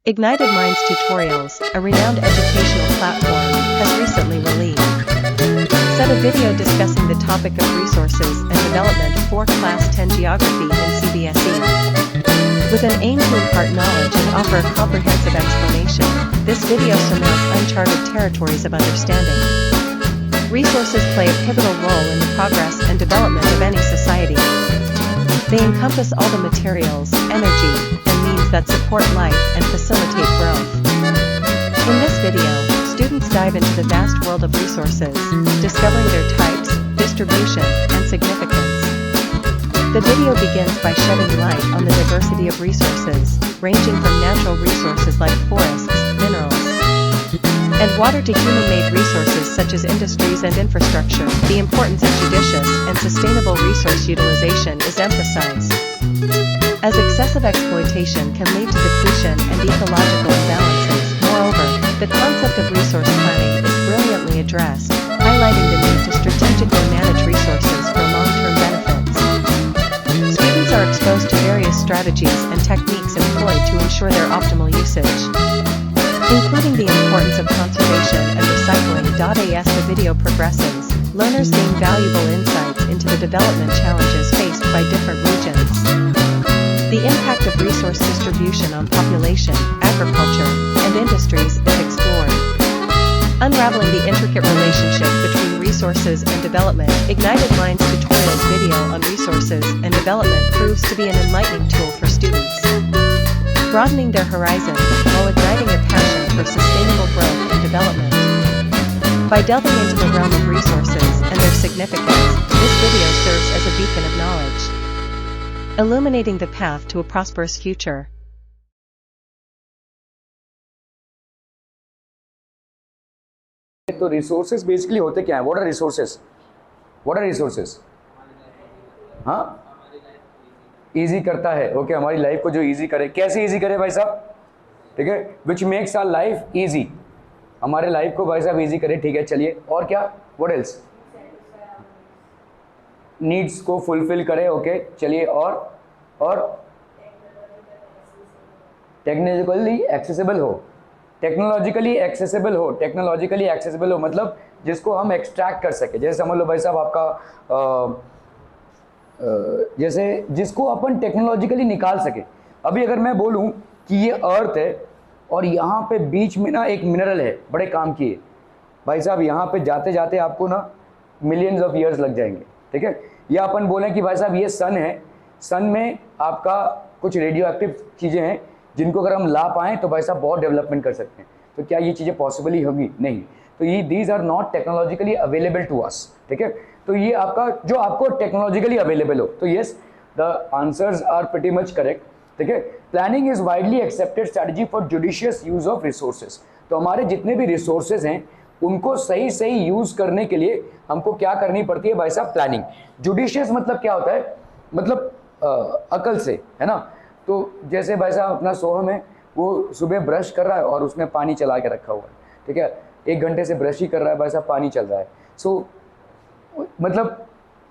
Ignited Minds Tutorials, a renowned educational platform, has recently released a video discussing the topic of resources and development for Class 10 Geography in CBSE. With an aim to impart knowledge and offer a comprehensive explanation, this video surmounts uncharted territories of understanding. Resources play a pivotal role in the progress and development of any society. They encompass all the materials, energy, and means that support life and facilitate growth. In this video, students dive into the vast world of resources, discovering their types, distribution, and significance. The video begins by shedding light on the diversity of resources, ranging from natural resources like forests, minerals, and water to human-made resources such as industries and infrastructure. The importance of judicious and sustainable resource utilization is emphasized, as excessive exploitation can lead to depletion and ecological imbalances. Moreover, the concept of resource planning is brilliantly addressed, highlighting the need to strategically manage resources for long-term benefits. Students are exposed to various strategies and techniques employed to ensure their optimal usage, including the importance of conservation and recycling. As the video progresses, learners gain valuable insights into the development challenges faced by different regions. The impact of resource distribution on population, agriculture, and industries is explored. Unraveling the intricate relationship between resources and development, Ignited Minds Tutorials video on resources and development proves to be an enlightening tool for students, broadening their horizons while igniting a passion for sustainable growth and development. By delving into the realm of resources and their significance, this video serves as a beacon of knowledge, illuminating the path to a prosperous future. तो resources basically होते क्या है? What are resources? हाँ, easy करता है। Okay, हमारी life को जो इजी करे, कैसे इजी करे भाई साहब? ठीक है, which makes our life easy, हमारे लाइफ को भाई साहब इजी करे। ठीक है, चलिए और क्या? What else? नीड्स को फुलफिल करे। ओके, चलिए और टेक्नोलॉजिकली एक्सेसिबल हो मतलब जिसको हम एक्सट्रैक्ट कर सके। जैसे समझ लो भाई साहब आपका जैसे जिसको अपन टेक्नोलॉजिकली निकाल सके। अभी अगर मैं बोलूं कि ये अर्थ है और यहाँ पे बीच में ना एक मिनरल है, बड़े काम की है भाई साहब, यहाँ पे जाते जाते आपको ना मिलियंस ऑफ ईयर्स लग जाएंगे। ठीक है, या अपन बोलें कि भाई साहब ये सन है, सन में आपका कुछ रेडियो एक्टिव चीज़ें हैं जिनको अगर हम ला पाएँ तो भाई साहब बहुत डेवलपमेंट कर सकते हैं। तो क्या ये चीज़ें पॉसिबल ही होंगी? नहीं। तो ये these are not technologically available to us. ठीक है, तो ये आपका जो आपको टेक्नोलॉजिकली अवेलेबल हो, तो yes, the answers are pretty much correct. ठीक है, planning is widely accepted strategy for judicious use of resources. तो हमारे जितने भी रिसोर्सेज हैं उनको सही सही यूज करने के लिए हमको क्या करनी पड़ती है भाई साहब? प्लानिंग। जुडिशियस मतलब क्या होता है? मतलब अकल से, है ना। तो जैसे भाई साहब अपना सोहम है, वो सुबह ब्रश कर रहा है और उसने पानी चला के रखा हुआ है। ठीक है, 1 घंटे से ब्रश ही कर रहा है भाई साहब, पानी चल रहा है। सो मतलब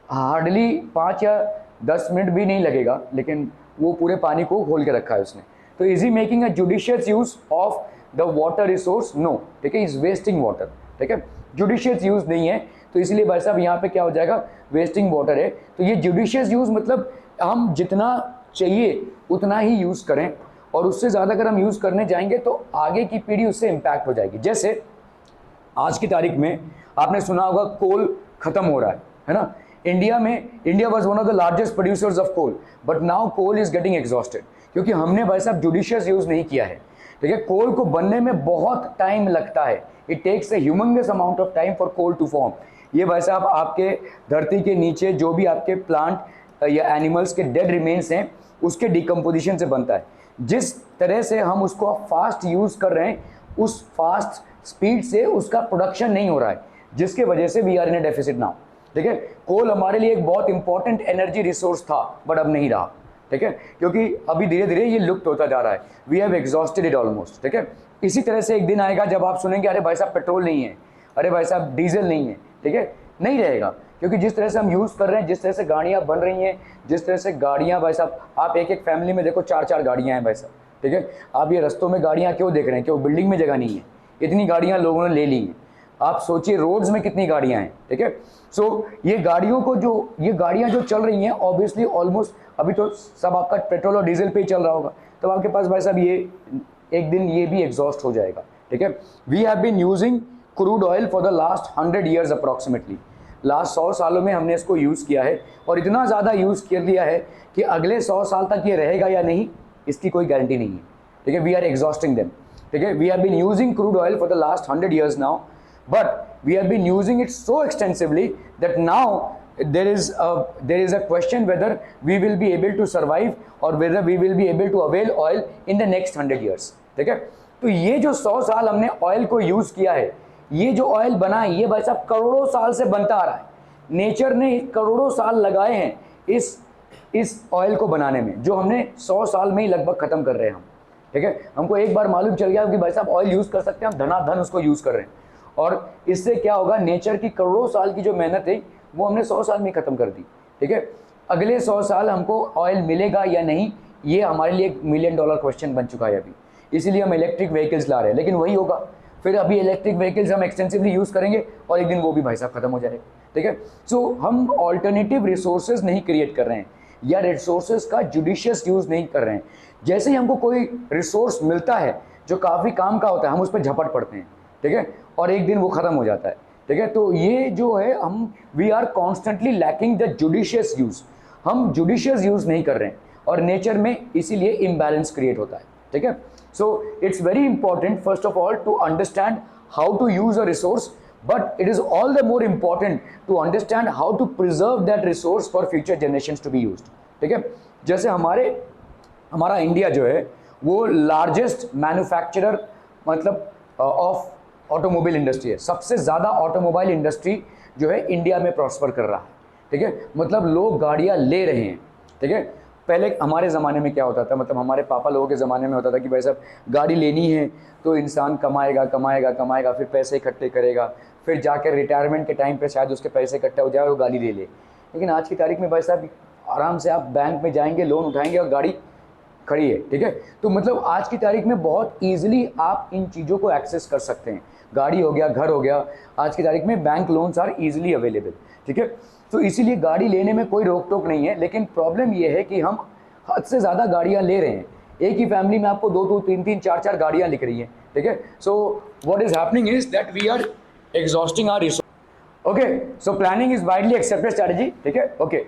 हार्डली 5 या 10 मिनट भी नहीं लगेगा, लेकिन वो पूरे पानी को खोल के रखा है उसने। तो is he making a judicious use of the water resource? No. ठीक है, इज वेस्टिंग वाटर। ठीक है, जुडिशियस यूज नहीं है, तो इसलिए भाई साहब यहाँ पे क्या हो जाएगा? वेस्टिंग वाटर है। तो ये जुडिशियस यूज मतलब हम जितना चाहिए उतना ही यूज करें, और उससे ज़्यादा अगर हम यूज़ करने जाएंगे तो आगे की पीढ़ी उससे इम्पैक्ट हो जाएगी। जैसे आज की तारीख में आपने सुना होगा कोल खत्म हो रहा है ना। India was one of the largest producers of coal, but now coal is getting exhausted, क्योंकि हमने भाई साहब जुडिशियस यूज़ नहीं किया है। ठीक है, कोल को बनने में बहुत टाइम लगता है। It takes a humongous amount of time for coal to form. ये भाई साहब आपके धरती के नीचे जो भी आपके प्लांट या एनिमल्स के डेड रिमेन्स हैं उसके डिकम्पोजिशन से बनता है। जिस तरह से हम उसको फास्ट यूज़ कर रहे हैं, उस फास्ट स्पीड से उसका प्रोडक्शन नहीं हो रहा है, जिसके वजह से we are in a deficit now. ठीक है, कोल हमारे लिए एक बहुत इंपॉर्टेंट एनर्जी रिसोर्स था, बट अब नहीं रहा। ठीक है, क्योंकि अभी धीरे धीरे ये लुप्त होता जा रहा है। We have exhausted it almost. ठीक है, इसी तरह से एक दिन आएगा जब आप सुनेंगे अरे भाई साहब पेट्रोल नहीं है, अरे भाई साहब डीजल नहीं है। ठीक है, नहीं रहेगा, क्योंकि जिस तरह से हम यूज़ कर रहे हैं, जिस तरह से गाड़ियाँ बन रही हैं, जिस तरह से गाड़ियाँ भाई साहब आप एक एक फैमिली में देखो 4-4 गाड़ियाँ हैं भाई साहब। ठीक है। आप ये रस्तों में गाड़ियाँ क्यों देख रहे हैं, क्यों बिल्डिंग में जगह नहीं है, इतनी गाड़ियाँ लोगों ने ले ली हैं। आप सोचिए रोड्स में कितनी गाड़ियाँ हैं, ठीक है। सो ये गाड़ियाँ जो चल रही हैं ऑब्वियसली ऑलमोस्ट अभी तो सब आपका पेट्रोल और डीजल पे ही चल रहा होगा, तो आपके पास भाई साहब ये एक दिन ये भी एग्जॉस्ट हो जाएगा, ठीक है। We have been using crude oil for the last 100 years approximately. Last 100 सालों में हमने इसको यूज़ किया है और इतना ज़्यादा यूज़ कर लिया है कि अगले 100 साल तक ये रहेगा या नहीं इसकी कोई गारंटी नहीं है, ठीक है। वी आर एग्जॉस्टिंग देम, ठीक है। We have been using crude oil for the last 100 years now, but we have been using it so extensively that now there is a question whether we will be able to survive or whether we will be able to avail oil in the next 100 years, ठीक है। तो ये जो 100 साल हमने oil को use किया है, ये जो ऑयल बना है ये भाई साहब करोड़ों साल से बनता आ रहा है। नेचर ने करोड़ों साल लगाए हैं इस ऑयल को बनाने में, जो हमने 100 साल में ही लगभग ख़त्म कर रहे हैं हम, ठीक है। हमको एक बार मालूम चल गया कि भाई साहब ऑयल यूज़ कर सकते हैं, हम धनाधन उसको यूज़ कर रहे हैं, और इससे क्या होगा, नेचर की करोड़ों साल की जो मेहनत है वो हमने 100 साल में ख़त्म कर दी, ठीक है। अगले 100 साल हमको ऑयल मिलेगा या नहीं, ये हमारे लिए $1 मिलियन क्वेश्चन बन चुका है अभी, इसीलिए हम इलेक्ट्रिक व्हीकल्स ला रहे हैं। लेकिन वही होगा, फिर अभी इलेक्ट्रिक व्हीकल्स हम एक्सटेंसिवली यूज़ करेंगे और एक दिन वो भी भाई साहब ख़त्म हो जाएगा, ठीक है। सो हम ऑल्टरनेटिव रिसोर्सेज नहीं क्रिएट कर रहे हैं या रिसोर्सेज का जुडिशियस यूज़ नहीं कर रहे हैं। जैसे ही हमको कोई रिसोर्स मिलता है जो काफ़ी काम का होता है, हम उस पर झपट पड़ते हैं, ठीक है, और एक दिन वो ख़त्म हो जाता है, ठीक है। तो ये जो है हम we are constantly lacking the judicious use, हम जुडिशियस यूज़ नहीं कर रहे हैं और नेचर में इसीलिए इम्बैलेंस क्रिएट होता है, ठीक है। So it's very important first of all to understand how to use a resource, but it is all the more important to understand how to preserve that resource for future generations to be used, ठीक है। जैसे हमारा India जो है वो largest manufacturer मतलब of automobile industry है, सबसे ज़्यादा ऑटोमोबाइल इंडस्ट्री जो है इंडिया में प्रॉस्पर कर रहा है, ठीक है। मतलब लोग गाड़ियाँ ले रहे हैं, ठीक है। पहले हमारे ज़माने में क्या होता था, मतलब हमारे पापा लोगों के ज़माने में होता था कि भाई साहब गाड़ी लेनी है तो इंसान कमाएगा कमाएगा कमाएगा, फिर पैसे इकट्ठे करेगा, फिर जाकर रिटायरमेंट के टाइम पे शायद उसके पैसे इकट्ठे हो जाए और वो गाड़ी ले ले। लेकिन आज की तारीख में भाई साहब आराम से आप बैंक में जाएंगे, लोन उठाएंगे और गाड़ी खड़ी है, ठीक है। तो मतलब आज की तारीख में बहुत ईजिली आप इन चीज़ों को एक्सेस कर सकते हैं, गाड़ी हो गया, घर हो गया, आज की तारीख में bank loans are easily available, ठीक है। तो इसीलिए गाड़ी लेने में कोई रोक टोक नहीं है, लेकिन प्रॉब्लम ये है कि हम हद से ज़्यादा गाड़ियाँ ले रहे हैं। एक ही फैमिली में आपको 2-2, 3-3, 4-4 गाड़ियाँ लिख रही हैं, ठीक है। So what is happening is that we are exhausting our resource. Okay, so planning is widely accepted strategy, ठीक है। Okay,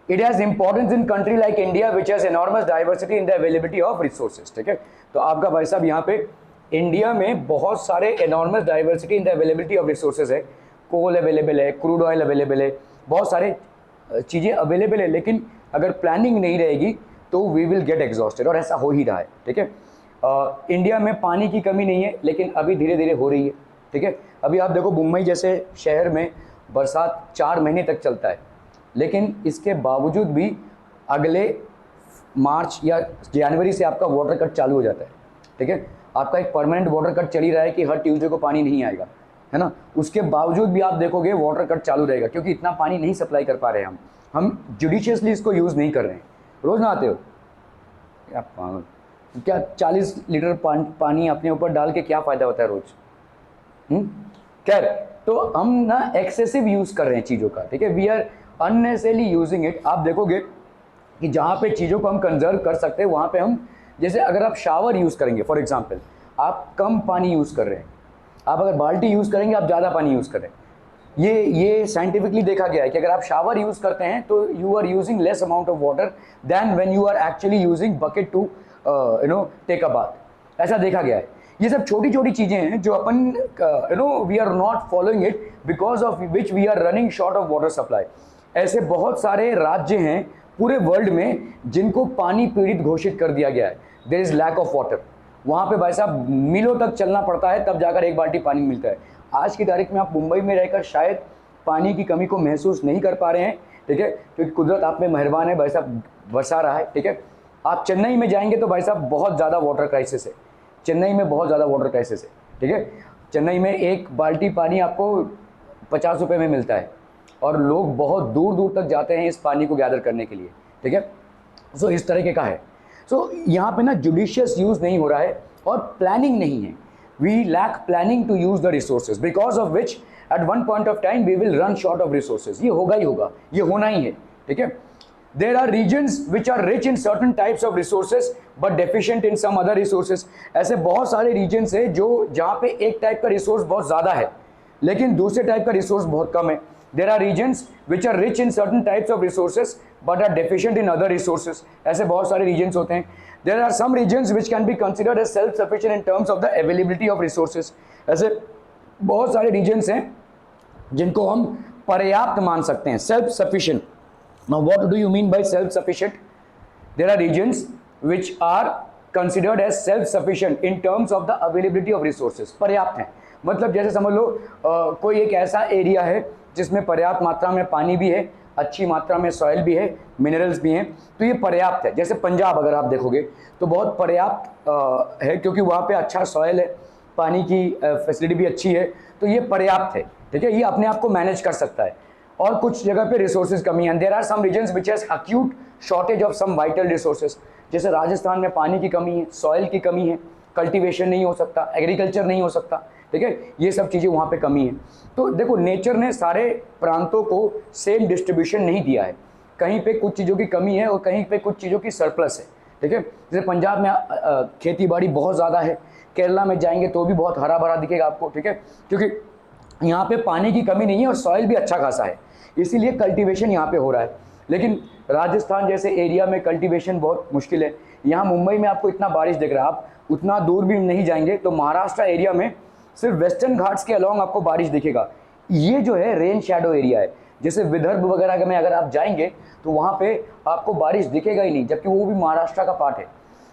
It has importance in country like India which has enormous diversity in the availability of resources, ठीक है। तो आपका भाई साहब यहाँ पे इंडिया में बहुत सारे enormous diversity in the availability of resources है, कोल अवेलेबल है, क्रूड ऑयल अवेलेबल है, बहुत सारे चीज़ें अवेलेबल है, लेकिन अगर प्लानिंग नहीं रहेगी तो वी विल गेट एग्जॉस्टेड, और ऐसा हो ही रहा है, ठीक है। इंडिया में पानी की कमी नहीं है, लेकिन अभी धीरे धीरे हो रही है, ठीक है। अभी आप देखो मुंबई जैसे शहर में बरसात 4 महीने तक चलता है, लेकिन इसके बावजूद भी अगले मार्च या जनवरी से आपका वाटर कट चालू हो जाता है, ठीक है। आपका एक परमानेंट वाटर कट चल ही रहा है कि हर ट्यूसडे को पानी नहीं आएगा, है ना। उसके बावजूद भी आप देखोगे वाटर कट चालू रहेगा, क्योंकि इतना पानी नहीं सप्लाई कर पा रहे हैं हम जुडिशियसली इसको यूज़ नहीं कर रहे हैं। रोज़ नहाते हो क्या 40 लीटर पानी अपने ऊपर डाल के क्या फ़ायदा होता है रोज़? खैर, तो हम ना एक्सेसिव यूज़ कर रहे हैं चीज़ों का, ठीक है। We are unnecessarily using it. आप देखोगे कि जहाँ पे चीज़ों को हम कंजर्व कर सकते हैं वहाँ पे हम, जैसे अगर आप शावर यूज़ करेंगे फॉर एग्जांपल, आप कम पानी यूज़ कर रहे हैं, आप अगर बाल्टी यूज़ करेंगे आप ज़्यादा पानी यूज़ कर रहे हैं। ये साइंटिफिकली देखा गया है कि अगर आप शावर यूज़ करते हैं तो you are using less amount of water than when you are actually using bucket to take a bath. ऐसा देखा गया है। ये सब छोटी छोटी चीज़ें हैं जो अपन we are not following it because of which we are running short of water supply. ऐसे बहुत सारे राज्य हैं पूरे वर्ल्ड में जिनको पानी पीड़ित घोषित कर दिया गया है। There is lack of water. वहाँ पे भाई साहब मीलों तक चलना पड़ता है तब जाकर एक बाल्टी पानी मिलता है। आज की तारीख में आप मुंबई में रहकर शायद पानी की कमी को महसूस नहीं कर पा रहे हैं, ठीक है, क्योंकि कुदरत आप में मेहरबान है, भाई साहब बरसा रहा है, ठीक है। आप चेन्नई में जाएंगे तो भाई साहब बहुत ज़्यादा वाटर क्राइसिस है, चेन्नई में बहुत ज़्यादा वाटर क्राइसिस है, ठीक है। चेन्नई में एक बाल्टी पानी आपको 50 रुपये में मिलता है और लोग बहुत दूर दूर तक जाते हैं इस पानी को गैदर करने के लिए, ठीक है। सो इस तरीके का है। सो यहाँ पे ना जुडिशियस यूज़ नहीं हो रहा है और प्लानिंग नहीं है। We lack planning to use the resources, because of which at one point of time we will run short of resources. ये होगा ही होगा, ये होना ही है, ठीक है। There are regions which are rich in certain types of resources but deficient in some other resources। ऐसे बहुत सारे regions है जो जहाँ पे एक टाइप का रिसोर्स बहुत ज़्यादा है लेकिन दूसरे टाइप का रिसोर्स बहुत कम है। There are regions which are rich in certain types of resources but are deficient in other resources। ऐसे बहुत सारे regions होते हैं। There are some regions which can be considered as self-sufficient in terms of the availability of resources। ऐसे बहुत सारे regions हैं जिनको हम पर्याप्त मान सकते हैं, self-sufficient। Now what do you mean by self-sufficient? There are regions which are considered as self-sufficient in terms of the availability of resources। पर्याप्त हैं, मतलब जैसे समझ लो कोई एक ऐसा एरिया है जिसमें पर्याप्त मात्रा में पानी भी है, अच्छी मात्रा में सॉइल भी है, मिनरल्स भी हैं, तो ये पर्याप्त है। जैसे पंजाब अगर आप देखोगे तो बहुत पर्याप्त है क्योंकि वहाँ पे अच्छा सॉइल है, पानी की फैसिलिटी भी अच्छी है, तो ये पर्याप्त है, ठीक है, ये अपने आप को मैनेज कर सकता है। और कुछ जगह पे रिसोर्सेज कमी है। There are some regions which has acute shortage of some vital resources. जैसे राजस्थान में पानी की कमी है, सॉइल की कमी है, कल्टीवेशन नहीं हो सकता, एग्रीकल्चर नहीं हो सकता, ठीक है, ये सब चीज़ें वहाँ पे कमी है। तो देखो नेचर ने सारे प्रांतों को सेम डिस्ट्रीब्यूशन नहीं दिया है, कहीं पे कुछ चीज़ों की कमी है और कहीं पे कुछ चीज़ों की सरप्लस है, ठीक है। जैसे पंजाब में खेती बाड़ी बहुत ज़्यादा है, केरला में जाएंगे तो भी बहुत हरा भरा दिखेगा आपको, ठीक है, क्योंकि यहाँ पे पानी की कमी नहीं है और सॉइल भी अच्छा खासा है, इसीलिए कल्टीवेशन यहाँ पे हो रहा है। लेकिन राजस्थान जैसे एरिया में कल्टीवेशन बहुत मुश्किल है। यहाँ मुंबई में आपको इतना बारिश दिख रहा है, आप उतना दूर भी नहीं जाएंगे तो महाराष्ट्र एरिया में सिर्फ वेस्टर्न घाट्स के अलॉन्ग आपको बारिश दिखेगा। ये जो है रेन शैडो एरिया है। जैसे विदर्भ वगैरह में अगर आप जाएंगे तो वहाँ पे आपको बारिश दिखेगा ही नहीं, जबकि वो भी महाराष्ट्र का पार्ट है।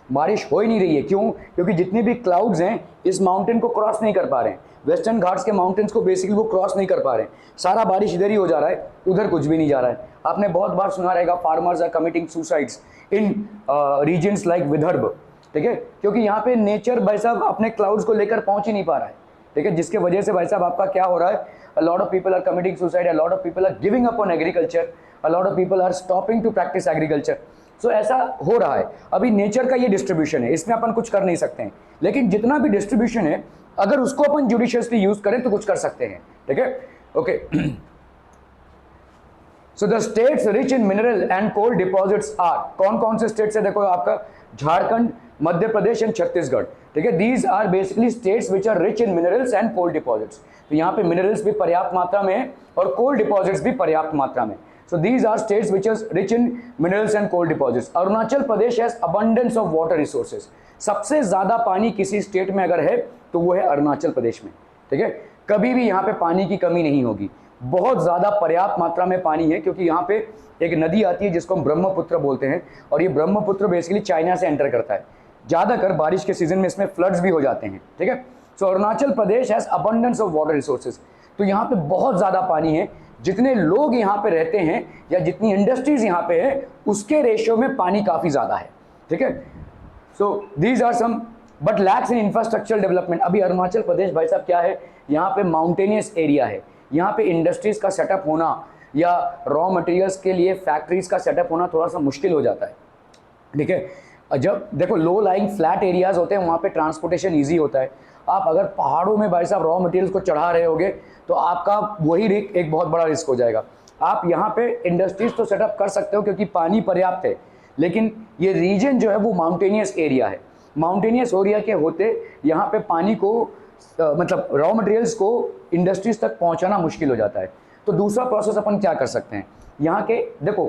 बारिश हो ही नहीं रही है, क्यों? क्योंकि जितने भी क्लाउड्स हैं इस माउंटेन को क्रॉस नहीं कर पा रहे हैं, वेस्टर्न घाट्स के माउंटेन्स को बेसिकली वो क्रॉस नहीं कर पा रहे हैं। सारा बारिश इधर ही हो जा रहा है, उधर कुछ भी नहीं जा रहा है। आपने बहुत बार सुना रहेगा farmers are committing suicides in regions like Vidarbha, ठीक है, क्योंकि यहाँ पे नेचर भाई साहब अपने क्लाउड्स को लेकर पहुँच ही नहीं पा रहा है, ठीक है, जिसके वजह से भाई साहब आपका क्या हो रहा है, a lot of people are committing suicide, a lot of people are giving up on agriculture, a lot of people are stopping to practice agriculture। So ऐसा हो रहा है। अभी नेचर का ये डिस्ट्रीब्यूशन है, इसमें अपन कुछ कर नहीं सकते हैं, लेकिन जितना भी डिस्ट्रीब्यूशन है अगर उसको अपन जुडिशियसली यूज करें तो कुछ कर सकते हैं, ठीक है, okay. So the states rich in mineral and coal deposits are, कौन कौन से स्टेट्स है? देखो आपका झारखंड, मध्य प्रदेश एंड छत्तीसगढ़, ठीक है, these are basically states which are rich in minerals and coal deposits. तो यहाँ पे मिनरल्स भी पर्याप्त मात्रा में है और कोल डिपॉजिट्स भी पर्याप्त मात्रा में। So these are states which is rich in minerals and coal deposits। Arunachal Pradesh has abundance of water resources। सबसे ज़्यादा पानी किसी स्टेट में अगर है तो वो है अरुणाचल प्रदेश में, ठीक है, कभी भी यहाँ पे पानी की कमी नहीं होगी, बहुत ज़्यादा पर्याप्त मात्रा में पानी है, क्योंकि यहाँ पे एक नदी आती है जिसको हम ब्रह्मपुत्र बोलते हैं और ये ब्रह्मपुत्र बेसिकली चाइना से एंटर करता है। ज़्यादातर बारिश के सीजन में इसमें फ्लड्स भी हो जाते हैं, ठीक है। So Arunachal Pradesh has abundance of water resources. तो यहाँ पे बहुत ज़्यादा पानी है, जितने लोग यहाँ पे रहते हैं या जितनी इंडस्ट्रीज यहाँ पे है उसके रेशियो में पानी काफ़ी ज़्यादा है, ठीक है। So these are some but lacks in infrastructural development. अभी अरुणाचल प्रदेश भाई साहब क्या है, यहाँ पे माउंटेनियस एरिया है, यहाँ पे इंडस्ट्रीज का सेटअप होना या रॉ मटेरियल्स के लिए फैक्ट्रीज का सेटअप होना थोड़ा सा मुश्किल हो जाता है, ठीक है। जब देखो लो लाइंग फ्लैट एरियाज होते हैं वहाँ पे ट्रांसपोर्टेशन ईजी होता है। आप अगर पहाड़ों में भाई साहब रॉ मटेरियल्स को चढ़ा रहे होगे तो आपका वही एक बहुत बड़ा रिस्क हो जाएगा। आप यहाँ पे इंडस्ट्रीज तो सेटअप कर सकते हो क्योंकि पानी पर्याप्त है, लेकिन ये रीजन जो है वो माउंटेनियस एरिया है। माउंटेनियस एरिया के होते यहाँ पे पानी को मतलब रॉ मटेरियल्स को इंडस्ट्रीज तक पहुँचाना मुश्किल हो जाता है। तो दूसरा प्रोसेस अपन क्या कर सकते हैं, यहाँ के देखो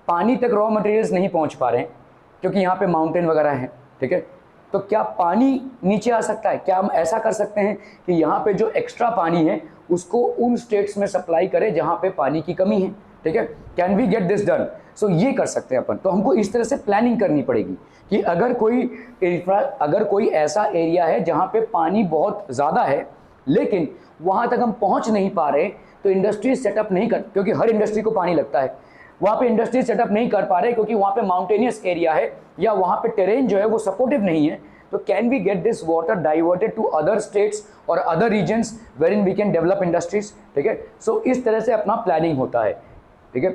पानी तक रॉ मटेरियल्स नहीं पहुँच पा रहे हैं क्योंकि यहाँ पे माउंटेन वगैरह हैं, ठीक है, तो क्या पानी नीचे आ सकता है? क्या हम ऐसा कर सकते हैं कि यहाँ पे जो एक्स्ट्रा पानी है उसको उन स्टेट्स में सप्लाई करें जहाँ पे पानी की कमी है, ठीक है, can we get this done? So ये कर सकते हैं अपन। तो हमको इस तरह से प्लानिंग करनी पड़ेगी कि अगर कोई ऐसा एरिया है जहाँ पे पानी बहुत ज़्यादा है लेकिन वहाँ तक हम पहुँच नहीं पा रहे, तो इंडस्ट्री सेटअप नहीं कर, क्योंकि हर इंडस्ट्री को पानी लगता है, वहाँ पे इंडस्ट्री सेटअप नहीं कर पा रहे क्योंकि वहाँ पे माउंटेनियस एरिया है या वहाँ पे टेरेन जो है वो सपोर्टिव नहीं है। तो can we get this water diverted to other states और other regions wherein we can develop industries, ठीक है। सो इस तरह से अपना प्लानिंग होता है, ठीक है।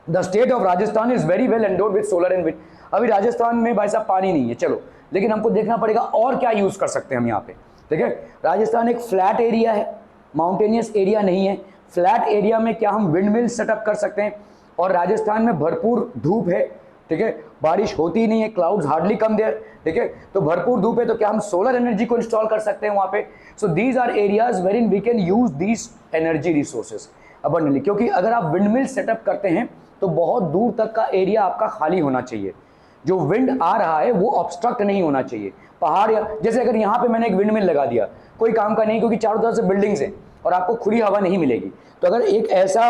The state of Rajasthan is very well endowed with solar and wind. अभी राजस्थान में भाई साहब पानी नहीं है, चलो, लेकिन हमको देखना पड़ेगा और क्या यूज कर सकते हैं हम यहाँ पे। ठीक है, राजस्थान एक फ्लैट एरिया है, माउंटेनियस एरिया नहीं है। फ्लैट एरिया में क्या हम विंड मिल सेटअप कर सकते हैं, और राजस्थान में भरपूर धूप है। ठीक है, बारिश होती नहीं है, क्लाउड्स हार्डली कम देयर। ठीक है, तो भरपूर धूप है, तो क्या हम सोलर एनर्जी को इंस्टॉल कर सकते हैं वहाँ पे। So these are areas where in we can use these energy resources abundantly, क्योंकि अगर आप विंड मिल सेटअप करते हैं तो बहुत दूर तक का एरिया आपका खाली होना चाहिए। जो विंड आ रहा है वो ऑब्स्ट्रक्ट नहीं होना चाहिए। पहाड़ या जैसे अगर यहाँ पे मैंने एक विंड मिल लगा दिया, कोई काम का नहीं, क्योंकि चारों तरफ से बिल्डिंग्स हैं और आपको खुली हवा नहीं मिलेगी। तो अगर एक ऐसा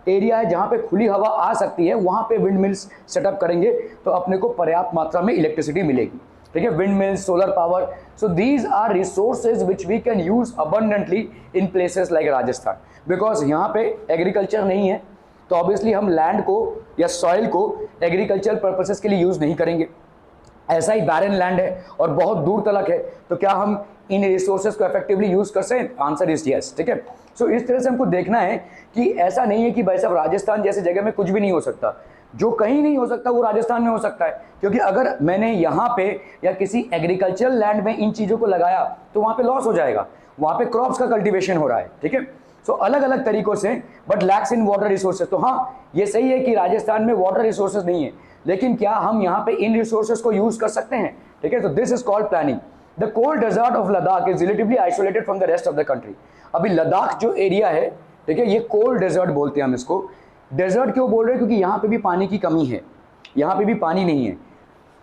एरिया है जहाँ पे खुली हवा आ सकती है, वहाँ पे विंड मिल्स सेटअप करेंगे तो अपने को पर्याप्त मात्रा में इलेक्ट्रिसिटी मिलेगी। ठीक है, wind mills, solar power, so these are resources which we can use abundantly in places like Rajasthan. Because यहाँ पे एग्रीकल्चर नहीं है, तो ऑब्वियसली हम लैंड को या सॉइल को एग्रीकल्चर पर्पसेस के लिए यूज नहीं करेंगे। ऐसा ही बैरन लैंड है और बहुत दूर तलक है, तो क्या हम इन रिसोर्सेज को इफेक्टिवली यूज कर सकते? Answer is yes. ठीक है, सो इस तरह से हमको देखना है कि ऐसा नहीं है कि भाई साहब राजस्थान जैसी जगह में कुछ भी नहीं हो सकता। जो कहीं नहीं हो सकता वो राजस्थान में हो सकता है, क्योंकि अगर मैंने यहाँ पे या किसी एग्रीकल्चरल लैंड में इन चीज़ों को लगाया तो वहाँ पे लॉस हो जाएगा, वहाँ पे क्रॉप्स का कल्टीवेशन हो रहा है। ठीक है, सो अलग अलग तरीकों से, but lacks in water resources. तो हाँ, ये सही है कि राजस्थान में वाटर रिसोर्सेज नहीं है, लेकिन क्या हम यहाँ पे इन रिसोर्सेज को यूज कर सकते हैं? ठीक है, तो this is called planning. The cold desert of Ladakh is relatively isolated from the rest of the country. अभी लद्दाख जो एरिया है, ठीक है, ये कोल्ड डेजर्ट बोलते हैं हम इसको। डेजर्ट क्यों बोल रहे हैं? क्योंकि यहाँ पे भी पानी की कमी है, यहाँ पे भी पानी नहीं है,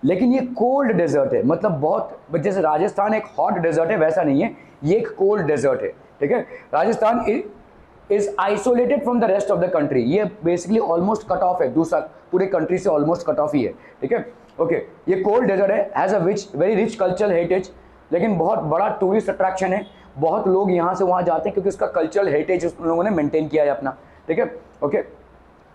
लेकिन ये कोल्ड डेजर्ट है। मतलब बहुत, जैसे राजस्थान एक हॉट डेजर्ट है वैसा नहीं है, ये एक कोल्ड डेजर्ट है। ठीक है, Rajasthan is isolated from the rest of the country. ये बेसिकली ऑलमोस्ट कट ऑफ है, दूसरा पूरे कंट्री से ऑलमोस्ट कट ऑफ ही है। ठीक है, ओके, ये कोल्ड डेजर्ट है, has a very rich cultural heritage, लेकिन बहुत बड़ा टूरिस्ट अट्रैक्शन है। बहुत लोग यहाँ से वहाँ जाते हैं क्योंकि उसका कल्चरल हेरिटेज उन लोगों ने मेंटेन किया है अपना। ठीक है, okay,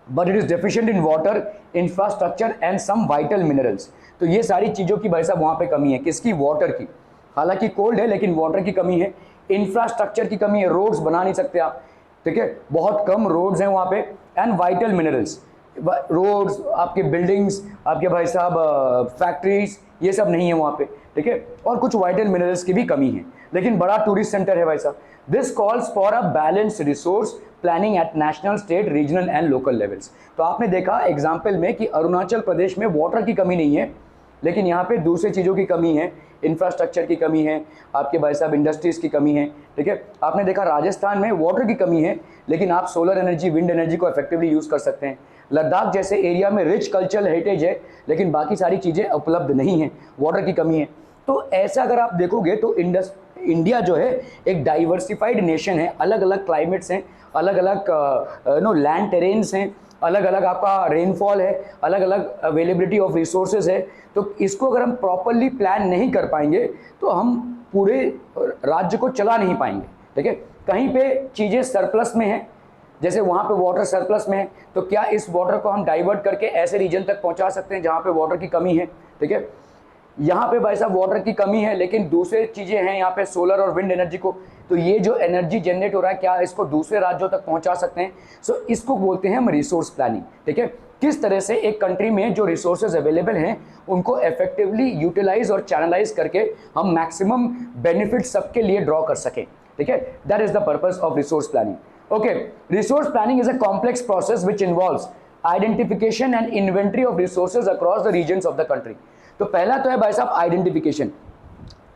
but it is deficient in water, infrastructure and some vital minerals. तो ये सारी चीज़ों की भाई साहब वहाँ पे कमी है। किसकी? वाटर की। हालांकि कोल्ड है लेकिन वाटर की कमी है, इंफ्रास्ट्रक्चर की कमी है, रोड्स बना नहीं सकते आप। ठीक है, बहुत कम रोड्स हैं वहाँ पे, एंड वाइटल मिनरल्स, रोड्स, आपके बिल्डिंग्स, आपके भाई साहब फैक्ट्रीज, ये सब नहीं है वहाँ पे। ठीक है, और कुछ वाइटल मिनरल्स की भी कमी है, लेकिन बड़ा टूरिस्ट सेंटर है भाई साहब। This calls for a balanced resource planning at national, state, regional and local levels. तो आपने देखा एग्जाम्पल में कि अरुणाचल प्रदेश में वाटर की कमी नहीं है, लेकिन यहाँ पे दूसरी चीज़ों की कमी है, इंफ्रास्ट्रक्चर की कमी है, आपके भाई साहब इंडस्ट्रीज़ की कमी है। ठीक है, आपने देखा राजस्थान में वाटर की कमी है, लेकिन आप सोलर एनर्जी, विंड एनर्जी को इफेक्टिवली यूज़ कर सकते हैं। लद्दाख जैसे एरिया में रिच कल्चरल हेरिटेज है, लेकिन बाकी सारी चीज़ें उपलब्ध नहीं हैं, वाटर की कमी है। तो ऐसा अगर आप देखोगे तो इंडिया जो है एक डाइवर्सिफाइड नेशन है, अलग अलग क्लाइमेट्स हैं, अलग अलग लैंड टेरेन्स हैं, अलग अलग आपका रेनफॉल है, अलग अलग अवेलेबिलिटी ऑफ रिसोर्सेज है। तो इसको अगर हम प्रॉपरली प्लान नहीं कर पाएंगे तो हम पूरे राज्य को चला नहीं पाएंगे। ठीक है, कहीं पे चीज़ें सरप्लस में हैं, जैसे वहाँ पे वाटर सरप्लस में है, तो क्या इस वाटर को हम डाइवर्ट करके ऐसे रीजन तक पहुँचा सकते हैं जहाँ पे वाटर की कमी है? ठीक है, यहाँ पे भाई साहब वाटर की कमी है, लेकिन दूसरे चीज़ें हैं यहाँ पे, सोलर और विंड एनर्जी को, तो ये जो एनर्जी जनरेट हो रहा है क्या इसको दूसरे राज्यों तक पहुँचा सकते हैं? सो इसको बोलते हैं हम रिसोर्स प्लानिंग। ठीक है, किस तरह से एक कंट्री में जो रिसोर्सेज अवेलेबल हैं उनको इफेक्टिवली यूटिलाइज और चैनलाइज करके हम मैक्सिमम बेनिफिट सबके लिए ड्रॉ कर सकें। ठीक है, that is the purpose of resource planning. Okay, resource planning is a complex process which involves identification and inventory of resources across the regions of the country. तो पहला तो है भाई साहब आइडेंटिफिकेशन,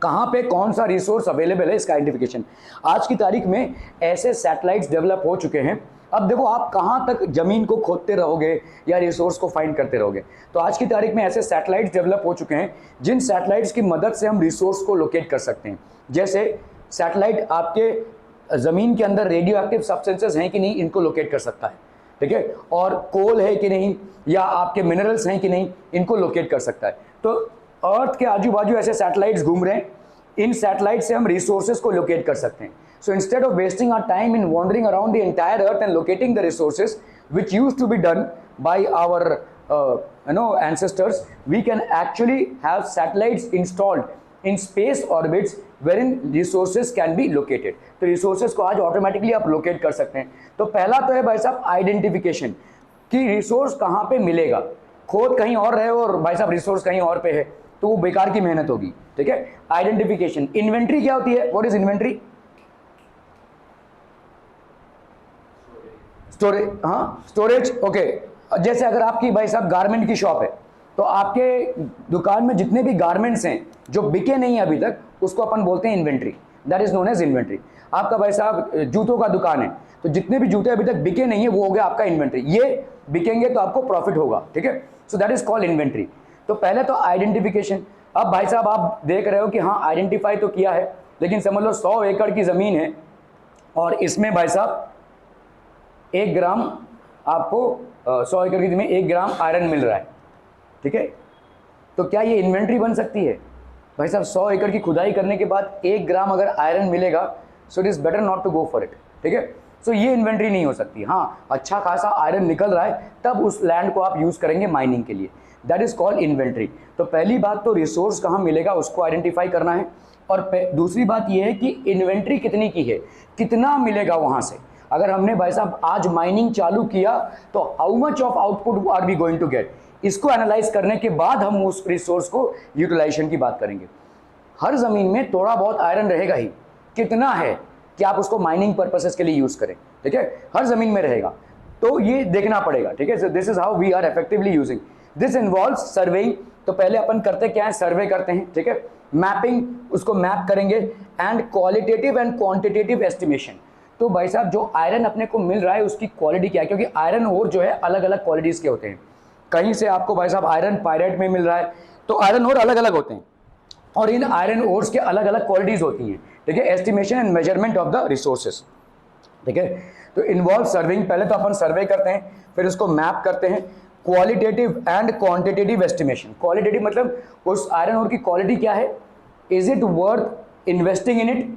कहाँ पे कौन सा रिसोर्स अवेलेबल है, इसका आइडेंटिफिकेशन। आज की तारीख में ऐसे सैटेलाइट्स डेवलप हो चुके हैं, अब देखो आप कहाँ तक ज़मीन को खोदते रहोगे या रिसोर्स को फाइंड करते रहोगे। तो आज की तारीख में ऐसे सैटेलाइट्स डेवलप हो चुके हैं जिन सैटेलाइट्स की मदद से हम रिसोर्स को लोकेट कर सकते हैं। जैसे सैटेलाइट आपके ज़मीन के अंदर रेडियो एक्टिव सब्सटेंसेस हैं कि नहीं, इनको लोकेट कर सकता है। ठीक है, और कोल है कि नहीं, या आपके मिनरल्स हैं कि नहीं, इनको लोकेट कर सकता है। तो अर्थ के आजू बाजू ऐसे सैटेलाइट्स घूम रहे हैं, इन सैटेलाइट से हम रिसोर्सेज को लोकेट कर सकते हैं। So instead of wasting our time in wandering around the entire earth and locating the resources which used to be done by our ancestors, we can actually have satellites installed in space orbits wherein resources can be located। तो resources को आज automatically आप locate कर सकते हैं। तो पहला तो है भाई साहब आइडेंटिफिकेशन, कि रिसोर्स कहाँ पे मिलेगा। खोद कहीं और रहे और भाई साहब रिसोर्स कहीं और पे है तो वो बेकार की मेहनत होगी, ठीक है। आइडेंटिफिकेशन, इन्वेंट्री क्या होती है, व्हाट इज इन्वेंट्री? स्टोरेज, हाँ स्टोरेज, ओके। जैसे अगर आपकी भाई साहब गारमेंट की शॉप है तो आपके दुकान में जितने भी गारमेंट्स हैं जो बिके नहीं है अभी तक, उसको अपन बोलते हैं inventory, that is known as inventory. आपका भाई साहब जूतों का दुकान है तो जितने भी जूते अभी तक बिके नहीं है वो हो गया आपका इन्वेंट्री, ये बिकेंगे तो आपको प्रॉफिट होगा, ठीक है। So that is called inventory. तो पहले तो आइडेंटिफिकेशन। अब भाई साहब आप देख रहे हो कि हाँ आइडेंटिफाई तो किया है, लेकिन समझ लो 100 एकड़ की जमीन है और इसमें भाई साहब 1 ग्राम आपको 100 एकड़ की जमीन 1 ग्राम आयरन मिल रहा है, ठीक है। तो क्या ये इन्वेंट्री बन सकती है? भाई साहब 100 एकड़ की खुदाई करने के बाद 1 ग्राम अगर आयरन मिलेगा, so it is better not to go for it, ठीक है। सो ये इन्वेंट्री नहीं हो सकती। हाँ अच्छा खासा आयरन निकल रहा है तब उस लैंड को आप यूज करेंगे माइनिंग के लिए, दैट इज कॉल्ड इन्वेंट्री। तो पहली बात तो रिसोर्स कहाँ मिलेगा उसको आइडेंटिफाई करना है, और दूसरी बात ये है कि इन्वेंट्री कितनी की है, कितना मिलेगा वहां से। अगर हमने भाई साहब आज माइनिंग चालू किया तो how much of output are we going to get, इसको एनालाइज करने के बाद हम उस रिसोर्स को यूटिलाइजेशन की बात करेंगे। हर जमीन में थोड़ा बहुत आयरन रहेगा ही, कितना है कि आप उसको माइनिंग पर्पसेस के लिए यूज करें, ठीक है, हर जमीन में रहेगा, तो ये देखना पड़ेगा, ठीक है। This is how we are effectively using this. Involve surveying, तो पहले अपन करते क्या है, सर्वे करते हैं, ठीक है। मैपिंग, उसको मैप करेंगे, and qualitative and quantitative estimation. तो भाई साहब जो आयरन अपने को मिल रहा है उसकी क्वालिटी क्या है, क्योंकि आयरन ओर जो है अलग अलग क्वालिटीज के होते हैं। कहीं से आपको भाई साहब आयरन पायरेट में मिल रहा है, तो आयरन ओर अलग अलग होते हैं और इन आयरन ओर्स के अलग अलग क्वालिटीज होती हैं, ठीक है। Estimation and measurement of the resources, ठीक है। तो इन्वॉल्व सर्विंग, पहले तो अपन सर्वे करते हैं, फिर उसको मैप करते हैं। Qualitative and quantitative estimation, qualitative मतलब उस आयरन ओर की क्वालिटी क्या है, is it worth investing in it,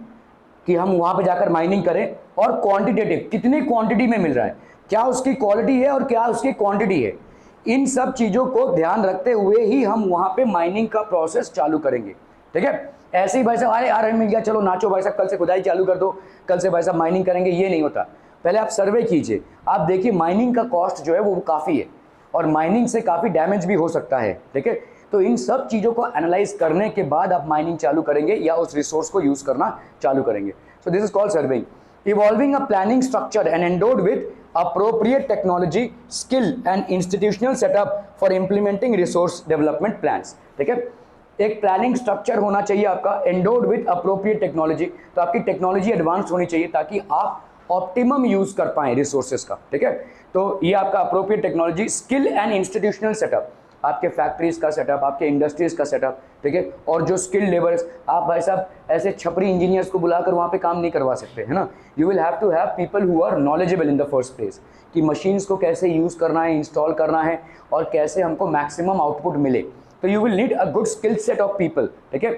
कि हम वहां पे जाकर माइनिंग करें। और क्वांटिटेटिव, कितनी क्वांटिटी में मिल रहा है, क्या उसकी क्वालिटी है और क्या उसकी क्वांटिटी है। इन सब चीजों को ध्यान रखते हुए ही हम वहां पे माइनिंग का प्रोसेस चालू करेंगे, ठीक है। ऐसे ही भाई साहब अरे आयरन मिल गया चलो नाचो भाई साहब कल से खुदाई चालू कर दो, कल से भाई साहब माइनिंग करेंगे, ये नहीं होता। पहले आप सर्वे कीजिए, आप देखिए माइनिंग का कॉस्ट जो है वो काफ़ी है और माइनिंग से काफ़ी डैमेज भी हो सकता है, ठीक है। तो इन सब चीज़ों को एनालाइज करने के बाद आप माइनिंग चालू करेंगे या उस रिसोर्स को यूज़ करना चालू करेंगे। So this is called surveying. Evolving a planning structure and endowed with appropriate technology, skill and institutional setup for implementing resource development plans, ठीक है। एक प्लानिंग स्ट्रक्चर होना चाहिए आपका, एंडोड विद अप्रोप्रिएट टेक्नोलॉजी, तो आपकी टेक्नोलॉजी एडवांस होनी चाहिए ताकि आप ऑप्टिमम यूज कर पाएं रिसोर्सेज का, ठीक है। तो ये आपका appropriate technology, skill and institutional setup, आपके फैक्ट्रीज का सेटअप, आपके इंडस्ट्रीज का सेटअप, ठीक है। और जो स्किल्ड लेबर्स, आप भाई साहब ऐसे छपरी इंजीनियर्स को बुलाकर वहाँ पे काम नहीं करवा सकते, है ना। You will have to have people who are knowledgeable in the first place, कि मशीन्स को कैसे यूज़ करना है, इंस्टॉल करना है और कैसे हमको मैक्सिमम आउटपुट मिले। तो you will need a good skill set of people, ठीक है,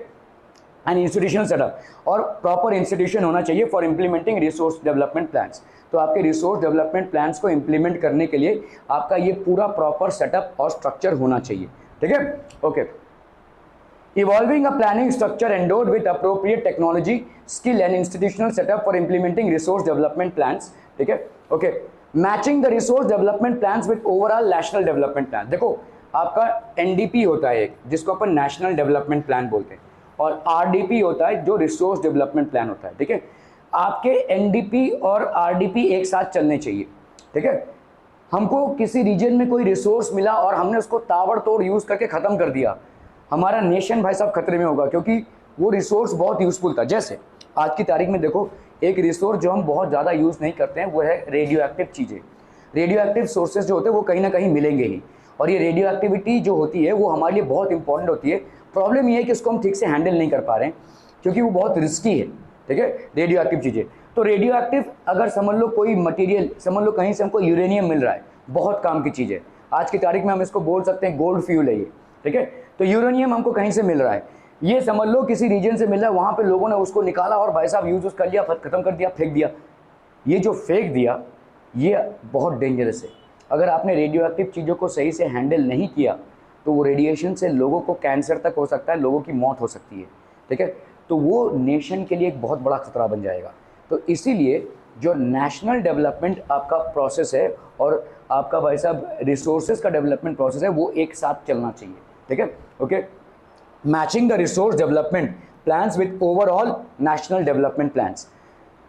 एंड इंस्टीट्यूशनल सेटअप, और प्रॉपर इंस्टीट्यूशन होना चाहिए for implementing resource development plans. तो आपके रिसोर्स डेवलपमेंट प्लान्स को इम्प्लीमेंट करने के लिए आपका ये पूरा प्रॉपर सेटअप और स्ट्रक्चर होना चाहिए, ठीक है। Okay, evolving a planning structure endowed with appropriate technology, skill and institutional setup for implementing resource development plans, ठीक है। Okay, matching the resource development plans with overall national development plan. देखो आपका NDP होता है एक, जिसको अपन नेशनल डेवलपमेंट प्लान बोलते हैं, और आरडीपी होता है जो रिसोर्स डेवलपमेंट प्लान होता है, ठीक है। आपके एनडीपी और आरडीपी एक साथ चलने चाहिए, ठीक है। हमको किसी रीजन में कोई रिसोर्स मिला और हमने उसको ताबड़तोड़ यूज करके खत्म कर दिया, हमारा नेशन भाई साहब खतरे में होगा, क्योंकि वो रिसोर्स बहुत यूजफुल था। जैसे आज की तारीख में देखो, एक रिसोर्स जो हम बहुत ज़्यादा यूज़ नहीं करते हैं वो है रेडियो एक्टिव चीज़ें। रेडियो एक्टिव सोर्सेज जो होते हैं वो कहीं ना कहीं मिलेंगे ही, और ये रेडियो एक्टिविटी जो होती है वो हमारे लिए बहुत इंपॉर्टेंट होती है। प्रॉब्लम ये है कि इसको हम ठीक से हैंडल नहीं कर पा रहे हैं क्योंकि वो बहुत रिस्की है, ठीक है, रेडियो एक्टिव चीज़ें। तो रेडियो एक्टिव अगर समझ लो कोई मटेरियल, समझ लो कहीं से हमको यूरेनियम मिल रहा है, बहुत काम की चीज़ है। आज की तारीख में हम इसको बोल सकते हैं गोल्ड फ्यूल है ये, ठीक है। तो यूरेनियम हमको कहीं से मिल रहा है, ये समझ लो किसी रीजन से मिल रहा है, वहाँ पे लोगों ने उसको निकाला और भाई साहब यूज कर लिया, खत्म कर दिया, फेंक दिया। ये जो फेंक दिया ये बहुत डेंजरस है। अगर आपने रेडियो एक्टिव चीज़ों को सही से हैंडल नहीं किया तो वो रेडिएशन से लोगों को कैंसर तक हो सकता है, लोगों की मौत हो सकती है, ठीक है। तो वो नेशन के लिए एक बहुत बड़ा खतरा बन जाएगा। तो इसीलिए जो नेशनल डेवलपमेंट आपका प्रोसेस है और आपका भाई साहब रिसोर्सेज का डेवलपमेंट प्रोसेस है वो एक साथ चलना चाहिए, ठीक है, okay. Matching the resource development plans with overall national development plans.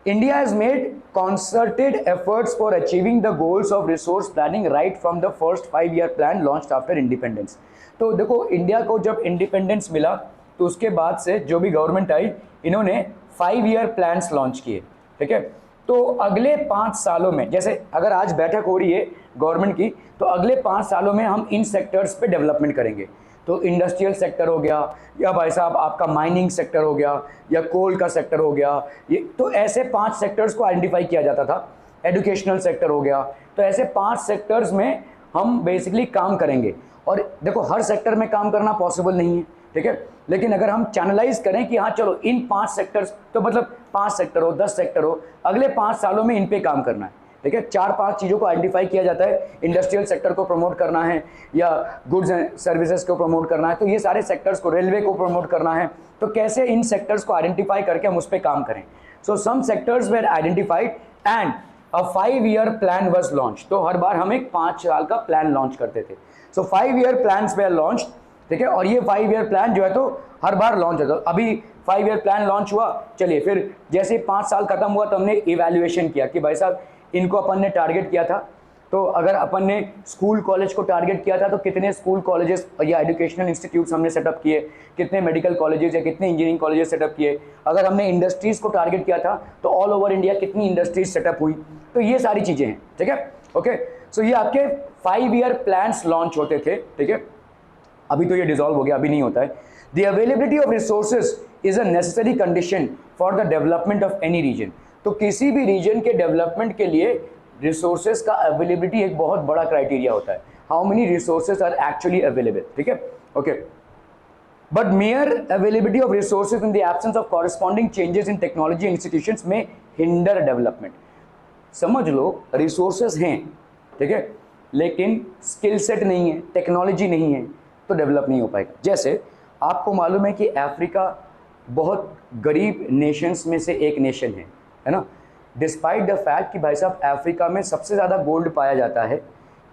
India has made concerted efforts for achieving the goals of resource planning right from the first 5-year plan launched after independence। तो देखो India को जब independence मिला तो उसके बाद से जो भी गवर्नमेंट आई इन्होंने 5-year प्लान्स लॉन्च किए, ठीक है। तो अगले 5 सालों में, जैसे अगर आज बैठक हो रही है गवर्नमेंट की, तो अगले 5 सालों में हम इन सेक्टर्स पे डेवलपमेंट करेंगे। तो इंडस्ट्रियल सेक्टर हो गया, या भाई साहब आपका माइनिंग सेक्टर हो गया, या कोल का सेक्टर हो गया, ये तो ऐसे 5 सेक्टर्स को आइडेंटिफाई किया जाता था। एजुकेशनल सेक्टर हो गया, तो ऐसे 5 सेक्टर्स में हम बेसिकली काम करेंगे। और देखो हर सेक्टर में काम करना पॉसिबल नहीं है, ठीक है, लेकिन अगर हम चैनलाइज करें कि हाँ चलो इन 5 सेक्टर्स, तो मतलब 5 सेक्टर हो 10 सेक्टर हो, अगले 5 सालों में इन पे काम करना है, ठीक है। 4-5 चीज़ों को आइडेंटिफाई किया जाता है, इंडस्ट्रियल सेक्टर को प्रमोट करना है, या गुड्स एंड सर्विसेज को प्रमोट करना है, तो ये सारे सेक्टर्स को, रेलवे को प्रमोट करना है, तो कैसे इन सेक्टर्स को आइडेंटिफाई करके हम उस पर काम करें। So some sectors were identified and a 5-year plan was launch. तो हर बार हम एक 5 साल का प्लान लॉन्च करते थे। सो 5-year प्लान्स वेर लॉन्च, ठीक है, और ये 5-year प्लान जो है तो हर बार लॉन्च होता है। अभी 5-year प्लान लॉन्च हुआ, चलिए फिर जैसे 5 साल खत्म हुआ तो हमने इवैल्यूएशन किया कि भाई साहब इनको अपन ने टारगेट किया था, तो अगर अपन ने स्कूल कॉलेज को टारगेट किया था तो कितने स्कूल कॉलेजेस या एजुकेशनल इंस्टीट्यूट्स हमने सेटअप किए, कितने मेडिकल कॉलेजेस या कितने इंजीनियरिंग कॉलेजेस सेटअप किए। अगर हमने इंडस्ट्रीज़ को टारगेट किया था तो ऑल ओवर इंडिया कितनी इंडस्ट्रीज सेटअप हुई। तो ये सारी चीज़ें हैं, ठीक है, ओके। सो ये आपके 5-year प्लान्स लॉन्च होते थे, ठीक है। अभी तो ये डिसॉल्व हो गया, अभी नहीं होता है। The availability of resources is a necessary condition for the development of any region. तो किसी भी रीजन के डेवलपमेंट के लिए रिसोर्सेज का अवेलेबिलिटी एक बहुत बड़ा क्राइटेरिया होता है। How many resources are actually available, ठीक है, okay. But mere availability of resources in the absence of corresponding changes in technology institutions may hinder development. समझ लो रिसोर्सेज हैं, ठीक है, लेकिन स्किल सेट नहीं है, टेक्नोलॉजी नहीं है, तो डेवलप नहीं हो पाएगा। जैसे आपको मालूम है कि अफ्रीका बहुत गरीब नेशंस में से एक नेशन है ना। डिस्पाइट द फैक्ट कि भाई साहब अफ्रीका में सबसे ज़्यादा गोल्ड पाया जाता है,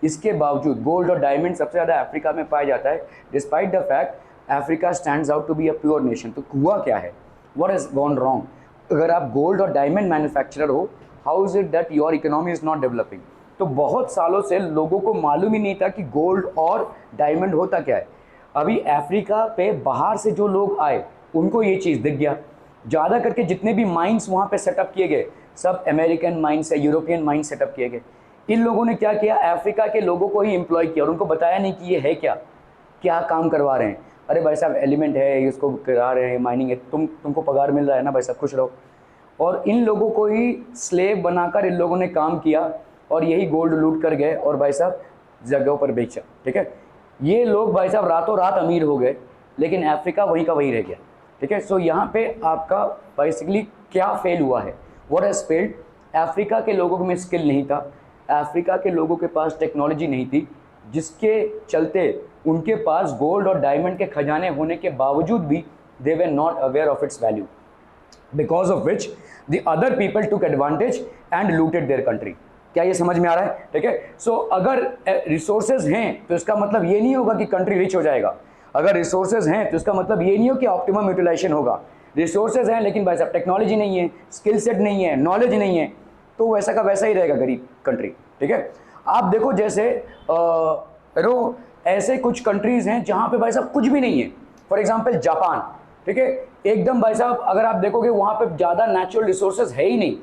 इसके बावजूद गोल्ड और डायमंड सबसे ज़्यादा अफ्रीका में पाया जाता है। Despite the fact Africa stands out to be a pure nation. तो हुआ क्या है, व्हाट इज गॉन रॉन्ग? अगर आप गोल्ड और डायमंड मैन्युफैक्चरर हो, how is it that your economy is not developing? तो बहुत सालों से लोगों को मालूम ही नहीं था कि गोल्ड और डायमंड होता क्या है। अभी अफ्रीका पे बाहर से जो लोग आए उनको ये चीज़ दिख गया। ज़्यादा करके जितने भी माइंस वहाँ पे सेटअप किए गए सब अमेरिकन माइंस है, यूरोपियन माइंस सेटअप किए गए। इन लोगों ने क्या किया, अफ्रीका के लोगों को ही एम्प्लॉय किया और उनको बताया नहीं कि ये है क्या, क्या काम करवा रहे हैं। अरे भाई साहब एलिमेंट है, इसको करा रहे हैं, माइनिंग है, तुमको पगार मिल रहा है ना भाई साहब, खुश रहो। और इन लोगों को ही स्लेव बनाकर इन लोगों ने काम किया और यही गोल्ड लूट कर गए और भाई साहब जगहों पर बेचा, ठीक है। ये लोग भाई साहब रातों रात अमीर हो गए, लेकिन अफ्रीका वहीं का वहीं रह गया, ठीक है। सो यहाँ पे आपका बेसिकली क्या फेल हुआ है, व्हाट हैज फेल्ड? अफ्रीका के लोगों में स्किल नहीं था, अफ्रीका के लोगों के पास टेक्नोलॉजी नहीं थी, जिसके चलते उनके पास गोल्ड और डायमंड के खजाने होने के बावजूद भी they were not aware of its value, because of which the other people took advantage and looted their country. क्या ये समझ में आ रहा है? ठीक है। सो अगर रिसोर्सेज हैं तो इसका मतलब ये नहीं होगा कि कंट्री रिच हो जाएगा। अगर रिसोर्सेज हैं तो इसका मतलब ये नहीं हो कि ऑप्टिमम यूटिलाइजेशन होगा। रिसोर्सेज हैं लेकिन भाई साहब टेक्नोलॉजी नहीं है, स्किल सेट नहीं है, नॉलेज नहीं है, तो वैसा का वैसा ही रहेगा गरीब कंट्री। ठीक है। आप देखो जैसे ऐसे कुछ कंट्रीज़ हैं जहाँ पे भाई साहब कुछ भी नहीं है। फॉर एग्जांपल जापान, ठीक है, एकदम भाई साहब अगर आप देखोगे वहाँ पे ज़्यादा नेचुरल रिसोर्सेज है ही नहीं,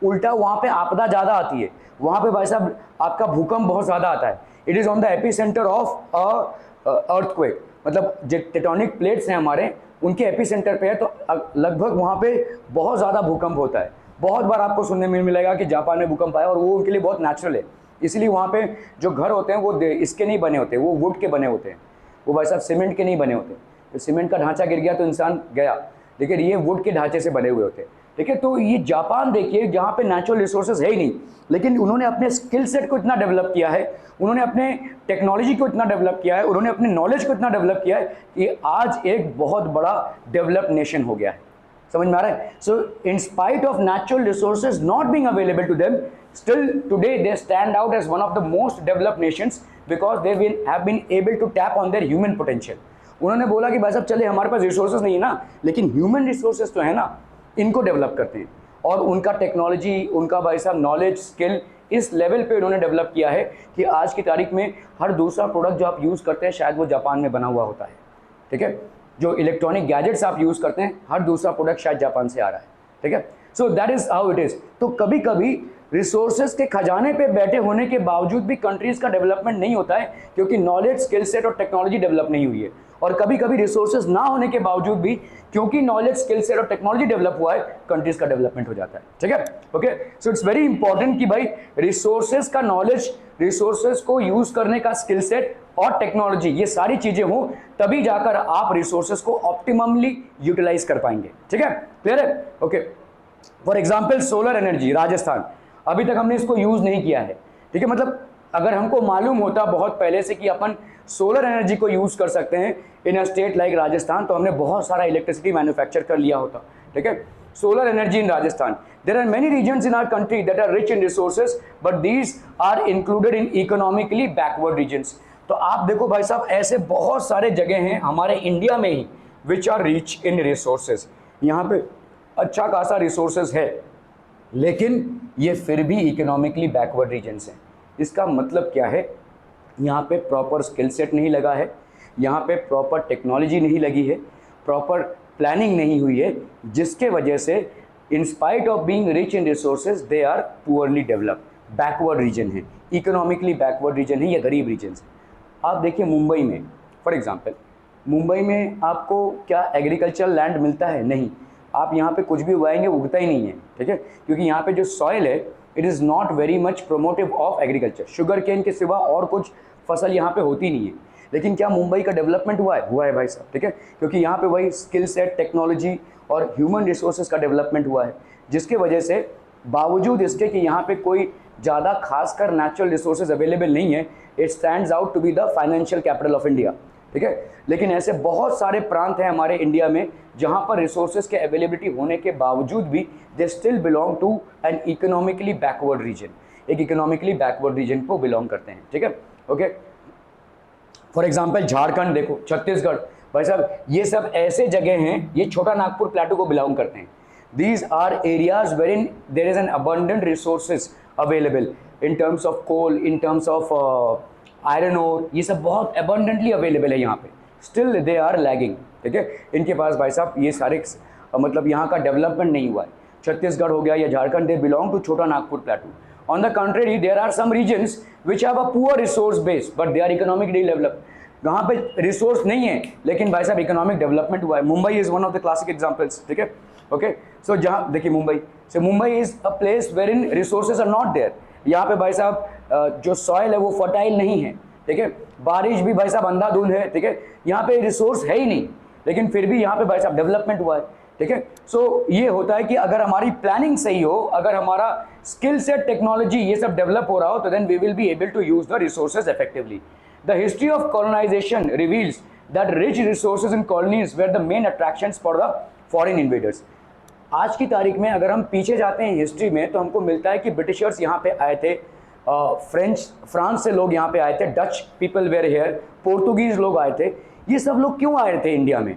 उल्टा वहाँ पे आपदा ज़्यादा आती है। वहाँ पे भाई साहब आपका भूकंप बहुत ज़्यादा आता है। It is on the epicentre of earthquake, मतलब जो टेक्टोनिक प्लेट्स हैं हमारे उनके एपिसेंटर पे है, तो लगभग वहाँ पे बहुत ज़्यादा भूकंप होता है। बहुत बार आपको सुनने में मिलेगा कि जापान में भूकंप आया और वो उनके लिए बहुत नेचुरल है। इसलिए वहाँ पे जो घर होते हैं वो इसके नहीं बने होते, वो वुड के बने होते हैं, वो भाई साहब सीमेंट के नहीं बने होते। तो सीमेंट का ढांचा गिर गया तो इंसान गया, लेकिन ये वुड के ढांचे से बने हुए होते हैं। ठीक है। तो ये जापान देखिए जहाँ पे नेचुरल रिसोर्सेज है ही नहीं, लेकिन उन्होंने अपने स्किल सेट को इतना डेवलप किया है, उन्होंने अपने टेक्नोलॉजी को इतना डेवलप किया है, उन्होंने अपने नॉलेज को इतना डेवलप किया है कि आज एक बहुत बड़ा डेवलप्ड नेशन हो गया है। समझ में आ रहा है? So in spite of natural resources not being available to them, still today they stand out as one of the most developed nations because they have been able to tap on their human potential. उन्होंने बोला कि भाई साहब चले हमारे पास resources नहीं है ना, लेकिन ह्यूमन रिसोर्सेज तो है ना, इनको डेवलप करते हैं। और उनका टेक्नोलॉजी, उनका भाई साहब नॉलेज, स्किल इस लेवल पे उन्होंने डेवलप किया है कि आज की तारीख में हर दूसरा प्रोडक्ट जो आप यूज़ करते हैं शायद वो जापान में बना हुआ होता है। ठीक है, जो इलेक्ट्रॉनिक गैजेट्स आप यूज़ करते हैं हर दूसरा प्रोडक्ट शायद जापान से आ रहा है। ठीक है, so that is how it is. तो कभी कभी रिसोर्सेज के खजाने पे बैठे होने के बावजूद भी कंट्रीज़ का डेवलपमेंट नहीं होता है, क्योंकि नॉलेज, स्किल सेट और टेक्नोलॉजी डेवलप नहीं हुई है। और कभी कभी रिसोर्सेज ना होने के बावजूद भी, क्योंकि नॉलेज, स्किल सेट और टेक्नोलॉजी डेवलप हुआ है, कंट्रीज का डेवलपमेंट हो जाता है। ठीक है, okay. So it's very important कि भाई रिसोर्सेज का नॉलेज, रिसोर्सेज को यूज करने का स्किल सेट और टेक्नोलॉजी, ये सारी चीजें हो तभी जाकर आप रिसोर्सेज को ऑप्टिममली यूटिलाइज कर पाएंगे। ठीक है, क्लियर है? Okay. For example solar energy, Rajasthan, अभी तक हमने इसको यूज नहीं किया है। ठीक है, मतलब अगर हमको मालूम होता बहुत पहले से कि अपन सोलर एनर्जी को यूज कर सकते हैं इन अ स्टेट लाइक राजस्थान, तो हमने बहुत सारा इलेक्ट्रिसिटी मैन्युफैक्चर कर लिया होता। ठीक है, solar energy in Rajasthan. There are many regions in our country that are rich in resources, but these are included in economically backward regions. तो आप देखो भाई साहब, ऐसे बहुत सारे जगह हैं हमारे इंडिया में ही which are rich in resources. यहाँ पे अच्छा खासा रिसोर्सेज है, लेकिन ये फिर भी इकोनॉमिकली बैकवर्ड रीजन्स हैं। इसका मतलब क्या है? यहाँ पे प्रॉपर स्किल सेट नहीं लगा है, यहाँ पे प्रॉपर टेक्नोलॉजी नहीं लगी है, प्रॉपर प्लानिंग नहीं हुई है, जिसके वजह से in spite of being rich in resources they are poorly developed, backward region है, इकोनॉमिकली बैकवर्ड रीजन है या गरीब रीजन है। आप देखिए मुंबई में, फॉर एग्जांपल, मुंबई में आपको क्या एग्रीकल्चरल लैंड मिलता है? नहीं। आप यहाँ पे कुछ भी उगाएंगे उगता ही नहीं है। ठीक है, क्योंकि यहाँ पे जो सॉइल है it is not very much promotive of agriculture. Sugar cane के सिवा और कुछ फसल यहाँ पे होती नहीं है। लेकिन क्या मुंबई का डेवलपमेंट हुआ है? हुआ है भाई साहब। ठीक है, क्योंकि यहाँ पे वही स्किल सेट, टेक्नोलॉजी और ह्यूमन रिसोर्सेज का डेवलपमेंट हुआ है, जिसके वजह से बावजूद इसके कि यहाँ पे कोई ज़्यादा खासकर नेचुरल रिसोर्सेज अवेलेबल नहीं है, it stands out to be the financial capital of India. ठीक है, लेकिन ऐसे बहुत सारे प्रांत हैं हमारे इंडिया में जहाँ पर रिसोर्सेज के अवेलेबिलिटी होने के बावजूद भी they still belong to an economically backward region, एक इकोनॉमिकली बैकवर्ड रीजन को बिलोंग करते हैं। ठीक है, ओके। फॉर एग्जाम्पल झारखंड देखो, छत्तीसगढ़, भाई साहब ये सब ऐसे जगह हैं, ये छोटा नागपुर प्लेटू को बिलोंग करते हैं। These are areas where in there is an abundant resources available in terms of coal, in terms of iron ore, ये सब बहुत अबंडेंटली अवेलेबल है यहाँ पे, स्टिल दे आर लैगिंग। ठीक है, इनके पास भाई साहब ये सारे मतलब यहाँ का डेवलपमेंट नहीं हुआ है। छत्तीसगढ़ हो गया या झारखंड, दे बिलोंग टू छोटा Nagpur प्लेटू। On the contrary, there are some regions which have a poor resource base, but they are economically developed. वहाँ पे रिसोर्स नहीं है लेकिन भाई साहब इकोनॉमिक डेवलपमेंट हुआ है। Mumbai is one of the classic examples. ठीक है, ओके। सो जहाँ देखिए Mumbai, so Mumbai is a place wherein resources are not there. यहाँ पे भाई साहब जो सॉइल है वो फर्टाइल नहीं है। ठीक है, बारिश भी भाई साहब अंधाधुंध है। ठीक है, यहाँ पे रिसोर्स है ही नहीं, लेकिन फिर भी यहाँ पे भाई साहब डेवलपमेंट हुआ है। ठीक है, सो ये होता है कि अगर हमारी प्लानिंग सही हो, अगर हमारा स्किल सेट, टेक्नोलॉजी ये सब डेवलप हो रहा हो, तो then we will be able to use the resources effectively. The history of colonisation reveals that rich resources in colonies were the main attractions for the foreign invaders. आज की तारीख में अगर हम पीछे जाते हैं हिस्ट्री में, तो हमको मिलता है कि ब्रिटिशर्स यहाँ पे आए थे, फ्रांस से लोग यहाँ पे आए थे, Dutch people were here, Portuguese लोग आए थे। ये सब लोग क्यों आए थे इंडिया में?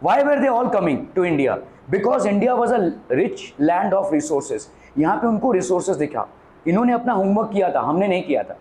Why were they all coming to India? Because India was a rich land of resources. यहाँ पे उनको रिसोर्सेज दिखा, इन्होंने अपना होमवर्क किया था, हमने नहीं किया था,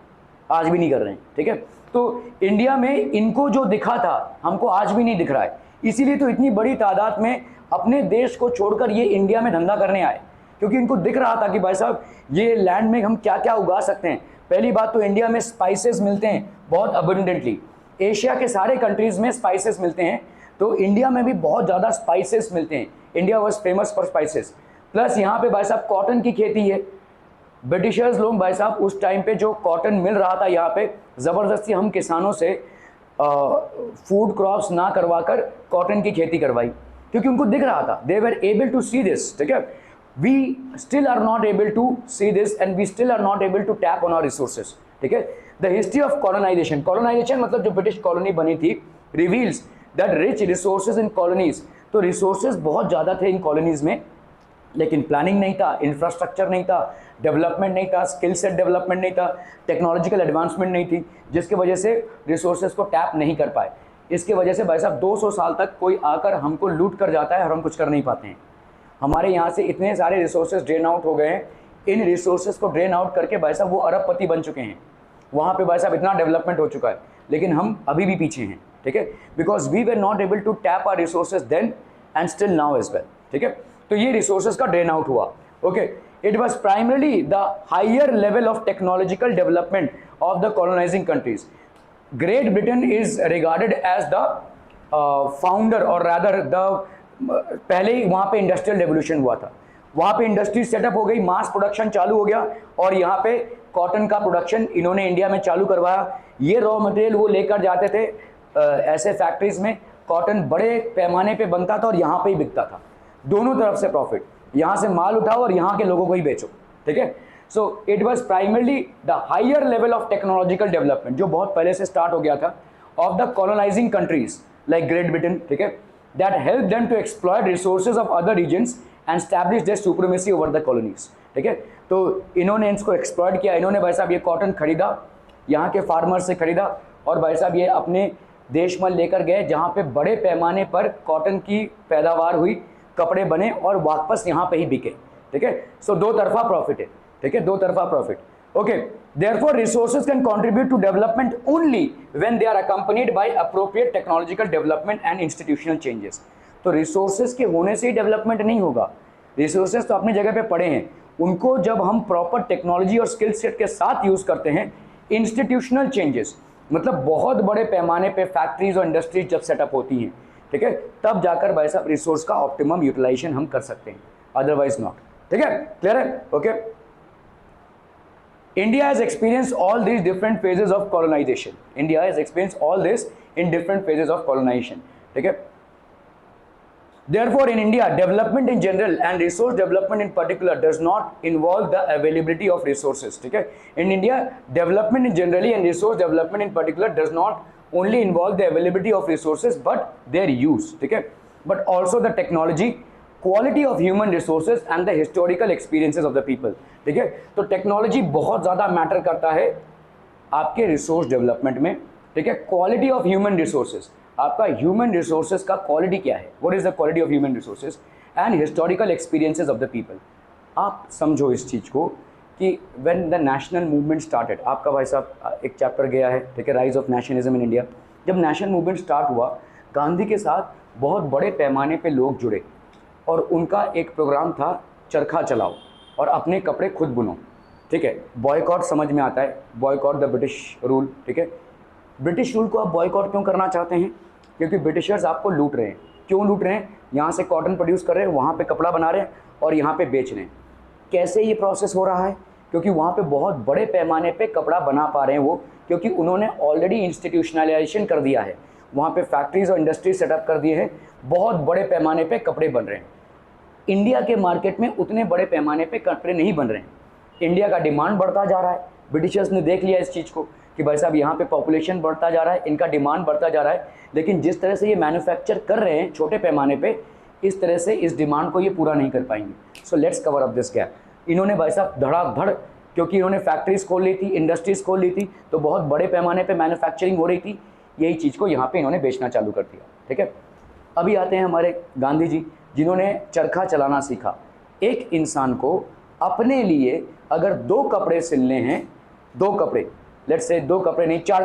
आज भी नहीं कर रहे हैं। ठीक है, तो इंडिया में इनको जो दिखा था हमको आज भी नहीं दिख रहा है, इसीलिए तो इतनी बड़ी तादाद में अपने देश को छोड़कर ये इंडिया में धंधा करने आए, क्योंकि इनको दिख रहा था कि भाई साहब ये लैंड में हम क्या क्या उगा सकते हैं। पहली बात तो इंडिया में स्पाइसेस मिलते हैं बहुत अबंडेंटली, एशिया के सारे कंट्रीज में स्पाइसेस मिलते हैं, तो इंडिया में भी बहुत ज़्यादा स्पाइसेस मिलते हैं। India was famous for spices. Plus यहाँ पे भाई साहब कॉटन की खेती है। ब्रिटिशर्स लोग भाई साहब उस टाइम पे जो कॉटन मिल रहा था यहाँ पे, ज़बरदस्ती हम किसानों से फूड क्रॉप्स ना करवा कर कॉटन की खेती करवाई, क्योंकि उनको दिख रहा था, they were able to see this. ठीक है, we still are not able to see this and we still are not able to tap on our resources. ठीक है, the history of colonization, colonization मतलब जो ब्रिटिश कॉलोनी बनी थी, reveals that rich resources in colonies. तो resources बहुत ज़्यादा थे इन कॉलोनीज में, लेकिन प्लानिंग नहीं था, इंफ्रास्ट्रक्चर नहीं था, डेवलपमेंट नहीं था, स्किल सेट डेवलपमेंट नहीं था, टेक्नोलॉजिकल एडवांसमेंट नहीं थी, जिसकी वजह से रिसोर्सेज को टैप नहीं कर पाए। इसके वजह से भाई साहब 200 साल तक कोई आकर हमको लूट कर जाता है और हम कुछ कर नहीं पाते हैं। हमारे यहाँ से इतने सारे रिसोर्सेज ड्रेन आउट हो गए हैं, इन रिसोर्सेज को ड्रेन आउट करके भाई साहब वो अरबपति बन चुके हैं, वहाँ पे भाई साहब इतना डेवलपमेंट हो चुका है, लेकिन हम अभी भी पीछे हैं, ठीक है, because we were not able to tap our resources then and still now as well, ठीक है। तो ये रिसोर्सेज का ड्रेन आउट हुआ, okay. It was primarily the higher level of technological development of the colonising countries. Great Britain is regarded as the founder or rather the पहले ही वहाँ पे इंडस्ट्रियल रेवोल्यूशन हुआ था, वहाँ पे इंडस्ट्री सेटअप हो गई, मास प्रोडक्शन चालू हो गया और यहाँ पे कॉटन का प्रोडक्शन इन्होंने इंडिया में चालू करवाया। ये रॉ मटेरियल वो लेकर जाते थे ऐसे फैक्ट्रीज में, कॉटन बड़े पैमाने पे बनता था और यहाँ पे ही बिकता था, दोनों तरफ से प्रॉफिट, यहाँ से माल उठाओ और यहाँ के लोगों को ही बेचो, ठीक है। So it was primarily the higher level of technological development, जो बहुत पहले से स्टार्ट हो गया था, of the colonising countries like Great Britain, ठीक है, that helped them to exploit resources of other regions and establish their supremacy over the colonies, ठीक है। तो इन्होंने इसको एक्सप्लॉइट किया, इन्होंने भाई साहब ये कॉटन खरीदा, यहाँ के फार्मर से खरीदा और भाई साहब ये अपने देश में लेकर गए जहाँ पे बड़े पैमाने पर कॉटन की पैदावार हुई, कपड़े बने और वापस यहाँ पे ही बिके, ठीक है। सो दो तरफा प्रॉफिट है, ठीक है, दो तरफा profit, okay. Therefore, resources can contribute to development only when they are accompanied by appropriate technological development and institutional changes. तो resources के होने से ही डेवलपमेंट नहीं होगा, resources तो अपनी जगह पे पड़े हैं, उनको जब हम प्रॉपर टेक्नोलॉजी और स्किल सेट के साथ यूज़ करते हैं, इंस्टीट्यूशनल चेंजेस मतलब बहुत बड़े पैमाने पे फैक्ट्रीज और इंडस्ट्रीज जब सेटअप होती हैं, ठीक है, तब जाकर भाई साहब रिसोर्स का ऑप्टिमम यूटिलाइजेशन हम कर सकते हैं, अदरवाइज नॉट, ठीक है, क्लियर है, okay. India has experienced all these different phases of colonization. India has experienced all this in different phases of colonization. ठीक है? Therefore, in India, development in general and resource development in particular does not involve the availability of resources. ठीक है? In India, development in generally and resource development in particular does not only involve the availability of resources but their use. ठीक है? But also the technology, quality of human resources and the historical experiences of the people, ठीक है। तो technology बहुत ज़्यादा matter करता है आपके रिसोर्स डेवलपमेंट में, ठीक है। क्वालिटी ऑफ ह्यूमन रिसोर्सेज, आपका ह्यूमन रिसोर्सेज का क्वालिटी क्या है, what is the quality of human resources and historical experiences of the people. आप समझो इस चीज़ को कि when the national movement started, आपका भाई साहब एक चैप्टर गया है, ठीक है, rise of nationalism in India. जब नेशनल मूवमेंट स्टार्ट हुआ, गांधी के साथ बहुत बड़े पैमाने पर लोग जुड़े और उनका एक प्रोग्राम था चरखा चलाओ और अपने कपड़े खुद बुनो, ठीक है। बॉयकॉट समझ में आता है, बॉयकॉट द ब्रिटिश रूल, ठीक है। ब्रिटिश रूल को आप बॉयकॉट क्यों करना चाहते हैं? क्योंकि ब्रिटिशर्स आपको लूट रहे हैं। क्यों लूट रहे हैं? यहाँ से कॉटन प्रोड्यूस कर रहे हैं, वहाँ पे कपड़ा बना रहे हैं और यहाँ पे बेच रहे हैं। कैसे ये प्रोसेस हो रहा है? क्योंकि वहाँ पे बहुत बड़े पैमाने पे कपड़ा बना पा रहे हैं वो, क्योंकि उन्होंने ऑलरेडी इंस्टीट्यूशनलाइजेशन कर दिया है, वहाँ पे फैक्ट्रीज और इंडस्ट्रीज सेटअप कर दिए हैं, बहुत बड़े पैमाने पे कपड़े बन रहे हैं। इंडिया के मार्केट में उतने बड़े पैमाने पे कपड़े नहीं बन रहे हैं। इंडिया का डिमांड बढ़ता जा रहा है, ब्रिटिशर्स ने देख लिया इस चीज़ को कि भाई साहब यहाँ पे पॉपुलेशन बढ़ता जा रहा है, इनका डिमांड बढ़ता जा रहा है, लेकिन जिस तरह से ये मैन्युफैक्चर कर रहे हैं छोटे पैमाने पे, इस तरह से इस डिमांड को ये पूरा नहीं कर पाएंगे। So let's cover up this gap. इन्होंने भाई साहब धड़ाधड़, क्योंकि इन्होंने फैक्ट्रीज खोल ली थी, इंडस्ट्रीज़ खोल ली थी, तो बहुत बड़े पैमाने पर मैन्युफैक्चरिंग हो रही थी, यही चीज़ को यहाँ पर इन्होंने बेचना चालू कर दिया, ठीक है। अभी आते हैं हमारे गांधी जी, जिन्होंने चरखा चलाना सीखा। एक इंसान को अपने लिए अगर 2 कपड़े सिलने हैं, 2 कपड़े, लेट्स से 2 कपड़े नहीं 4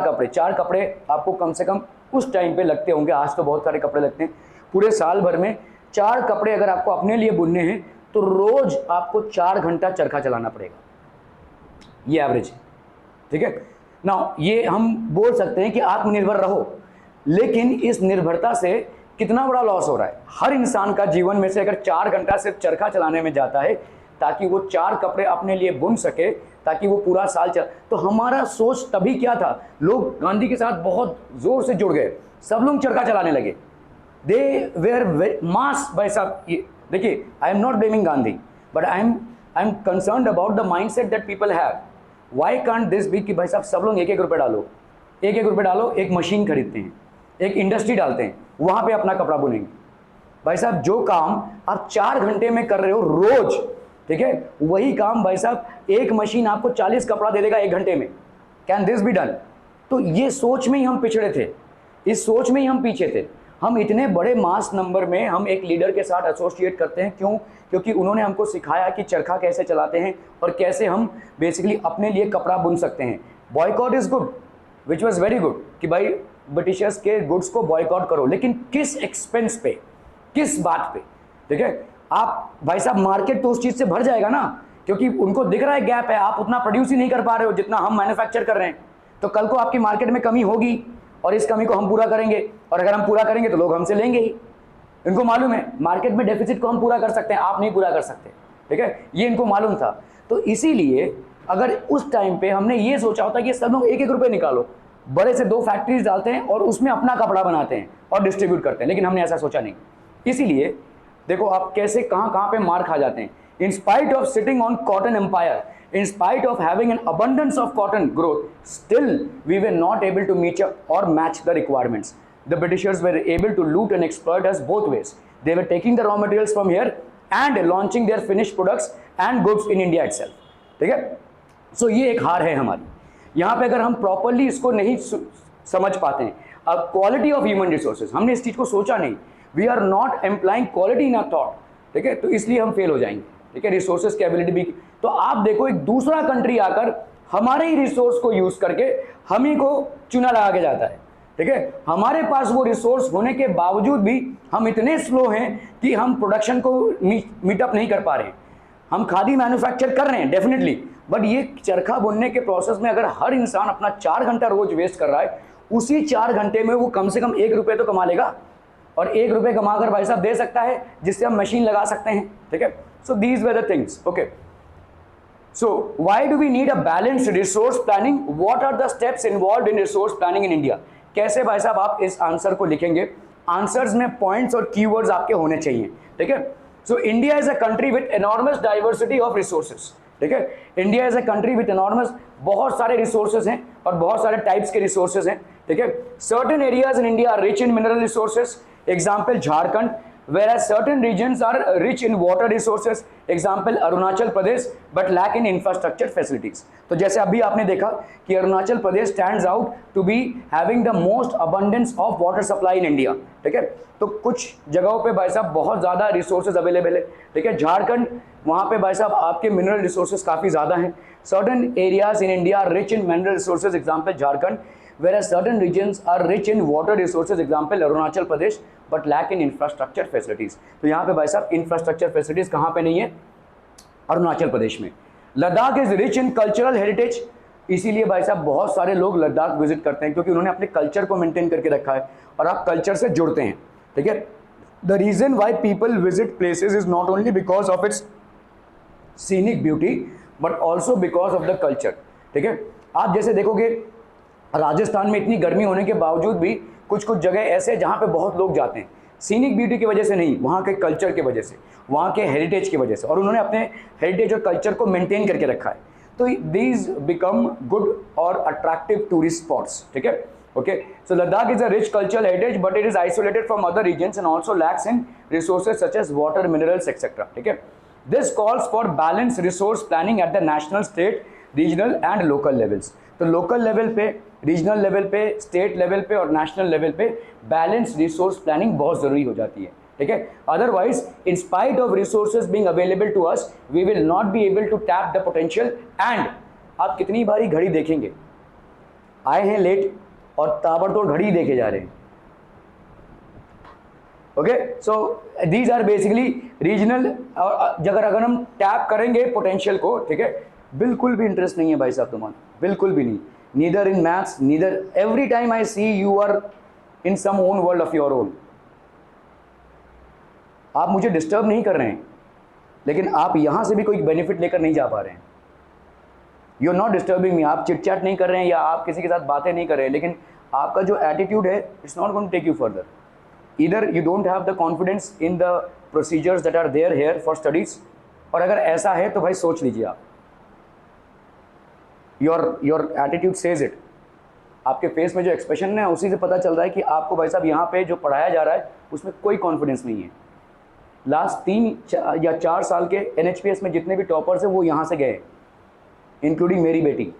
कपड़े आपको कम से कम उस टाइम पे लगते होंगे, आज तो बहुत सारे कपड़े लगते हैं, पूरे साल भर में 4 कपड़े अगर आपको अपने लिए बुनने हैं तो रोज आपको 4 घंटा चरखा चलाना पड़ेगा, ये एवरेज है, ठीक है ना। ये हम बोल सकते हैं कि आत्मनिर्भर रहो, लेकिन इस निर्भरता से कितना बड़ा लॉस हो रहा है। हर इंसान का जीवन में से अगर 4 घंटा सिर्फ चरखा चलाने में जाता है ताकि वो 4 कपड़े अपने लिए बुन सके, ताकि वो पूरा साल चल, तो हमारा सोच तभी क्या था, लोग गांधी के साथ बहुत जोर से जुड़ गए, सब लोग चरखा चलाने लगे, दे वेयर मास। भाई साहब देखिए, I am not blaming Gandhi, but I am concerned about the mind set that people have. Why can't this be कि भाई साहब सब लोग 1-1 रुपये डालो, 1-1 रुपये डालो, एक मशीन खरीदते हैं, एक इंडस्ट्री डालते हैं, वहाँ पे अपना कपड़ा बुनेंगे, भाई साहब जो काम आप 4 घंटे में कर रहे हो रोज, ठीक है, वही काम भाई साहब एक मशीन आपको 40 कपड़ा दे देगा 1 घंटे में। Can this be done? तो ये सोच में ही हम पिछड़े थे, इस सोच में ही हम पीछे थे। हम इतने बड़े मास नंबर में हम एक लीडर के साथ एसोसिएट करते हैं, क्यों? क्योंकि उन्होंने हमको सिखाया कि चरखा कैसे चलाते हैं और कैसे हम बेसिकली अपने लिए कपड़ा बुन सकते हैं। Boycott is good, which was very good, कि भाई ब्रिटिशर्स के गुड्स को बॉयकॉट करो, लेकिन किस एक्सपेंस पे, किस बात पे? ठीक है, आप भाई साहब मार्केट तो उस चीज से भर जाएगा ना, क्योंकि उनको दिख रहा है गैप है, आप उतना प्रोड्यूस ही नहीं कर पा रहे हो जितना हम मैन्युफैक्चर कर रहे हैं। तो कल को आपकी मार्केट में कमी होगी और इस कमी को हम पूरा करेंगे, और अगर हम पूरा करेंगे तो लोग हमसे लेंगे ही। इनको मालूम है मार्केट में डेफिसिट को हम पूरा कर सकते हैं, आप नहीं पूरा कर सकते, ठीक है, ये इनको मालूम था। तो इसीलिए अगर उस टाइम पे हमने ये सोचा होता कि सब लोग 1-1 रुपये निकालो, बड़े से 2 फैक्ट्रीज डालते हैं और उसमें अपना कपड़ा बनाते हैं और डिस्ट्रीब्यूट करते हैं, लेकिन हमने ऐसा सोचा नहीं। इसीलिए देखो आप कैसे कहाँ पे मार खा जाते हैं। In spite of sitting on cotton empire, in spite of having an abundance of cotton growth, still we were not able to meet up or match the requirements. The Britishers were able to loot and exploit us both ways. They were taking the raw materials from here and launching their finished products and goods in India itself. ठीक है, so ये एक हार है हमारी। यहाँ पे अगर हम प्रॉपरली इसको नहीं समझ पाते हैं, अब क्वालिटी ऑफ ह्यूमन रिसोर्सेज, हमने इस चीज को सोचा नहीं, we are not employing quality in our thought, ठीक है, तो इसलिए हम फेल हो जाएंगे। ठीक है, रिसोर्सेज की एबिलिटी भी। तो आप देखो एक दूसरा कंट्री आकर हमारे ही रिसोर्स को यूज करके हम ही को चूना लगा के जाता है, ठीक है, हमारे पास वो रिसोर्स होने के बावजूद भी हम इतने स्लो हैं कि हम प्रोडक्शन को मीटअप नहीं कर पा रहे हैं। हम खादी मैन्युफैक्चर कर रहे हैं डेफिनेटली, बट ये चरखा बुनने के प्रोसेस में अगर हर इंसान अपना 4 घंटा रोज वेस्ट कर रहा है, उसी 4 घंटे में वो कम से कम 1 रुपये तो कमा लेगा, और 1 रुपये कमाकर भाई साहब दे सकता है, जिससे हम मशीन लगा सकते हैं। ठीक है, so these were the things. Okay, so why do we need a balanced resource planning? What are the steps involved in resource planning in India? कैसे भाई साहब आप इस आंसर को लिखेंगे? आंसर्स में पॉइंट्स और कीवर्ड्स आपके होने चाहिए। ठीक है, so India is a country with enormous diversity of resources. ठीक है, India is a country with enormous, बहुत सारे रिसोर्सेज हैं और बहुत सारे टाइप्स के रिसोर्सेज हैं। ठीक है, certain areas in India are rich in mineral resources, example Jharkhand, whereas certain regions are rich in water resources, example Arunachal Pradesh, but lack in infrastructure facilities. तो जैसे अभी आपने देखा कि Arunachal Pradesh stands out to be having the most abundance of water supply in India. ठीक है, तो कुछ जगहों पे भाई साहब बहुत ज़्यादा रिसोर्सेज अवेलेबल है। ठीक है, झारखंड, वहाँ पे भाई साहब आपके मिनरल रिसोर्सेज काफ़ी ज़्यादा हैं। Certain areas in India are rich in mineral resources, example Jharkhand, whereas certain regions are rich in water resources, example Arunachal Pradesh, but lack in infrastructure facilities. तो यहाँ पे भाई साहब इंफ्रास्ट्रक्चर फैसिलिटीज कहाँ पे नहीं है? अरुणाचल प्रदेश में। Ladakh is rich in cultural heritage, इसीलिए भाई साहब बहुत सारे लोग लद्दाख विजिट करते हैं, क्योंकि उन्होंने अपने कल्चर को मेंटेन करके रखा है और आप कल्चर से जुड़ते हैं। ठीक है, the reason why people visit places is not only because of its scenic beauty but also because of the culture. ठीक है, आप जैसे देखोगे राजस्थान में इतनी गर्मी होने के बावजूद भी कुछ कुछ जगह ऐसे जहाँ पे बहुत लोग जाते हैं, सीनिक ब्यूटी की वजह से नहीं, वहाँ के कल्चर की वजह से, वहाँ के हेरिटेज की वजह से, और उन्होंने अपने हेरिटेज और कल्चर को मेंटेन करके रखा है। तो दीज बिकम गुड और अट्रैक्टिव टूरिस्ट स्पॉट्स। ठीक है, okay, so Ladakh is a rich cultural heritage but it is isolated from other regions and also lacks in resources such as water, minerals etcetera. ठीक है, this calls for balance resource planning at the national, state, regional and local levels. तो local level पे, regional level पे, state level पे और national level पे balance resource planning बहुत ज़रूरी हो जाती है। ठीक है, otherwise in spite of resources being available to us we will not be able to tap the potential. And आप कितनी बारी घड़ी देखेंगे, आए हैं लेट और ताबड़तोड़ घड़ी देखे जा रहे हैं। Okay, so these are basically regional, अगर हम टैप करेंगे पोटेंशियल को, ठीक है, बिल्कुल भी इंटरेस्ट नहीं है भाई साहब तुम्हारा, बिल्कुल भी नहीं, neither in maths, neither, every time I see you are in some own world of your own. आप मुझे डिस्टर्ब नहीं कर रहे हैं, लेकिन आप यहां से भी कोई बेनिफिट लेकर नहीं जा पा रहे हैं। You are not disturbing me, आप चिट चैट नहीं कर रहे हैं या आप किसी के साथ बातें नहीं कर रहे हैं, लेकिन आपका जो एटीट्यूड है it's not going to take you further. Either you don't have the confidence in the procedures that are there here for studies, और अगर ऐसा है तो भाई सोच लीजिए आप, your attitude says it। आपके फेस में जो एक्सप्रेशन है उसी से पता चल रहा है कि आपको भाई साहब यहाँ पे जो पढ़ाया जा रहा है उसमें कोई कॉन्फिडेंस नहीं है। लास्ट 3 या 4 साल के NHPS में जितने भी टॉपर्स हैं वो यहाँ से गए, इंक्लूडिंग मेरी बेटी।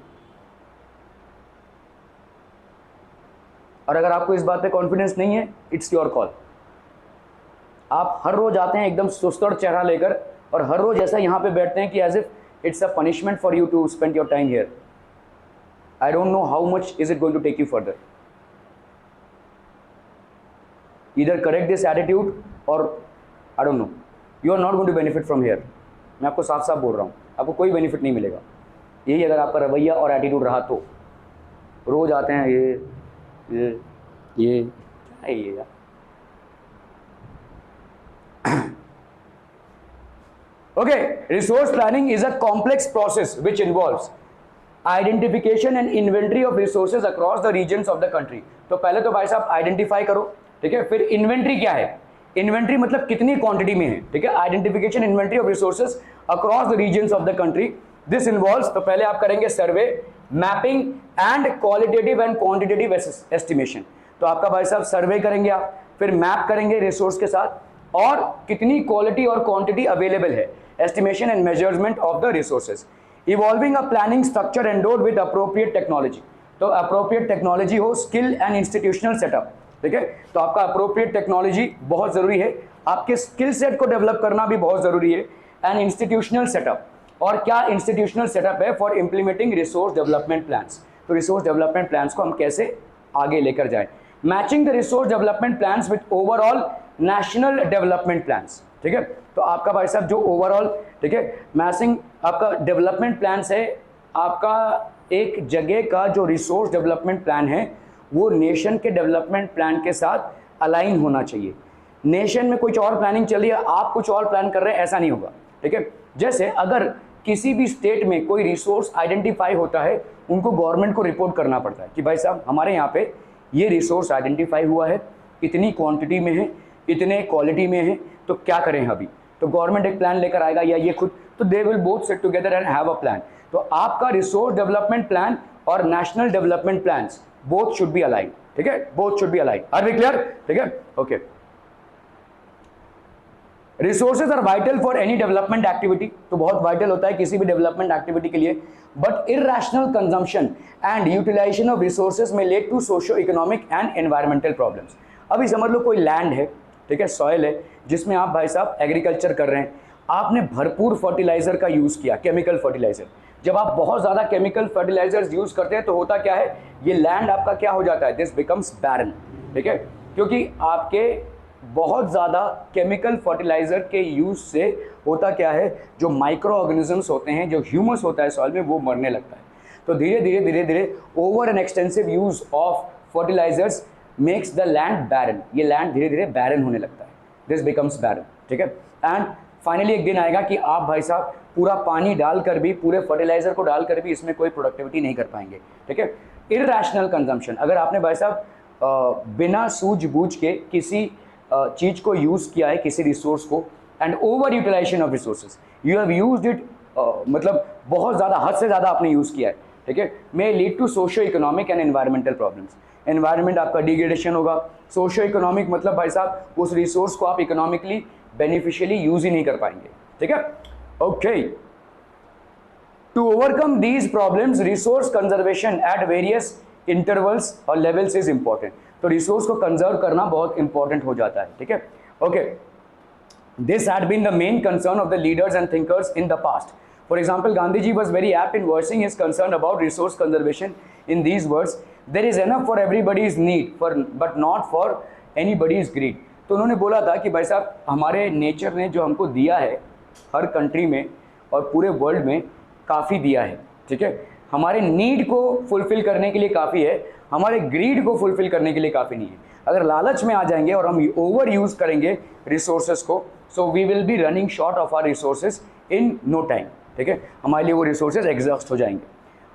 और अगर आपको इस बात पे कॉन्फिडेंस नहीं है, इट्स योर कॉल। आप हर रोज आते हैं एकदम सुस्त चेहरा लेकर, और हर रोज ऐसा यहाँ पे बैठते हैं कि as if it's a punishment for you to spend your time here. I don't know how much is it going to take you further. Either correct this attitude और I don't know, you are not going to benefit from here. मैं आपको साफ साफ बोल रहा हूँ, आपको कोई बेनिफिट नहीं मिलेगा। यही अगर आपका रवैया और एटीट्यूड रहा तो। रोज आते हैं ये क्या है ये यार। Okay, resource planning is a complex process which involves identification and inventory of resources across the regions of the country। तो पहले तो भाई साहब आइडेंटिफाई करो, ठीक है। फिर इन्वेंट्री क्या है, इन्वेंट्री मतलब कितनी क्वांटिटी में है, ठीक है। Identification inventory of resources across the regions of the country. This involves, तो पहले आप करेंगे survey, mapping and qualitative and quantitative estimation. तो आपका भाई साहब सर्वे करेंगे आप, फिर मैप करेंगे रिसोर्स के साथ, और कितनी क्वालिटी और क्वांटिटी अवेलेबल है, estimation and measurement of the resources. Evolving a planning structure endowed with appropriate technology. तो अप्रोप्रिएट टेक्नोलॉजी हो, स्किल एंड इंस्टीट्यूशनल सेटअप, ठीक है। तो आपका अप्रोप्रिएट टेक्नोलॉजी बहुत जरूरी है, आपके स्किल सेट को डेवलप करना भी बहुत जरूरी है, एंड इंस्टीट्यूशनल सेटअप। और क्या इंस्टीट्यूशनल सेटअप है for implementing resource development plans. तो रिसोर्स डेवलपमेंट प्लान्स को हम कैसे आगे लेकर जाएं। Matching the resource development plans with overall national development plans, ठीक है। तो आपका भाई साहब जो ओवरऑल, ठीक है, मैचिंग आपका डेवलपमेंट प्लान्स है, आपका एक जगह का जो रिसोर्स डेवलपमेंट प्लान है वो नेशन के डेवलपमेंट प्लान के साथ अलाइन होना चाहिए। नेशन में कुछ और प्लानिंग चल रही है, आप कुछ और प्लान कर रहे हैं, ऐसा नहीं होगा, ठीक है। जैसे अगर किसी भी स्टेट में कोई रिसोर्स आइडेंटिफाई होता है, उनको गवर्नमेंट को रिपोर्ट करना पड़ता है कि भाई साहब हमारे यहाँ पे ये रिसोर्स आइडेंटिफाई हुआ है, इतनी क्वांटिटी में है, इतने क्वालिटी में है, तो क्या करें अभी। तो गवर्नमेंट एक प्लान लेकर आएगा या ये खुद, तो they will both sit together and have a plan. तो आपका रिसोर्स डेवलपमेंट प्लान और national development plans both should be align, ठीक है, both should be align. Are we clear, ठीक है, okay. Resources are vital for any development activity. तो बहुत vital होता है किसी भी डेवलपमेंट एक्टिविटी के लिए, but irrational consumption and utilization of resources में lead to socio economic and environmental problems. अभी समझ लो कोई लैंड है, ठीक है, सॉइल है, जिसमें आप भाई साहब एग्रीकल्चर कर रहे हैं, आपने भरपूर फर्टिलाइजर का यूज किया, केमिकल फर्टिलाइजर। जब आप बहुत ज्यादा केमिकल फर्टिलाइजर्स यूज करते हैं तो होता क्या है, ये लैंड आपका क्या हो जाता है, दिस बिकम्स बैरन, ठीक है, क्योंकि आपके बहुत ज़्यादा केमिकल फर्टिलाइज़र के यूज़ से होता क्या है, जो माइक्रो ऑर्गेनिजम्स होते हैं, जो ह्यूमस होता है सॉइल में, वो मरने लगता है। तो धीरे धीरे over an extensive use of fertilizers makes the land barren. ये लैंड धीरे धीरे बैरन होने लगता है, दिस बिकम्स बैरन, ठीक है। एंड फाइनली एक दिन आएगा कि आप भाई साहब पूरा पानी डालकर भी, पूरे फर्टिलाइज़र को डालकर भी इसमें कोई प्रोडक्टिविटी नहीं कर पाएंगे, ठीक है। इरैशनल कंजम्पशन, अगर आपने भाई साहब बिना सूझबूझ के किसी चीज को यूज किया है, किसी रिसोर्स को, and over utilisation of resources, you have used it, मतलब बहुत ज़्यादा, हद से ज़्यादा आपने यूज़ किया है, ठीक है, may lead to socio economic and environmental problems. Environment आपका डिग्रेडेशन होगा, सोशो इकोनॉमिक मतलब भाई साहब उस रिसोर्स को आप इकोनॉमिकली बेनिफिशियली यूज ही नहीं कर पाएंगे, ठीक है, okay. To overcome these problems resource conservation at various intervals और लेवल्स इज इंपॉर्टेंट। तो रिसोर्स को कंजर्व करना बहुत इंपॉर्टेंट हो जाता है, ठीक है, okay. This had been the main concern of the leaders and thinkers in the past. For example, Gandhi ji was very apt in voicing his concern about resource conservation in these words, there is enough for everybody's need for but not for anybody's greed. तो उन्होंने बोला था कि भाई साहब हमारे nature ने जो हमको दिया है, हर कंट्री में और पूरे वर्ल्ड में काफ़ी दिया है, ठीक है, हमारे नीड को फुलफिल करने के लिए काफ़ी है, हमारे ग्रीड को फुलफिल करने के लिए काफ़ी नहीं है। अगर लालच में आ जाएंगे और हम ओवर यूज़ करेंगे रिसोर्सेज को, so we will be running short of our resources in no time, ठीक है, हमारे लिए वो रिसोर्सेज एग्जॉस्ट हो जाएंगे,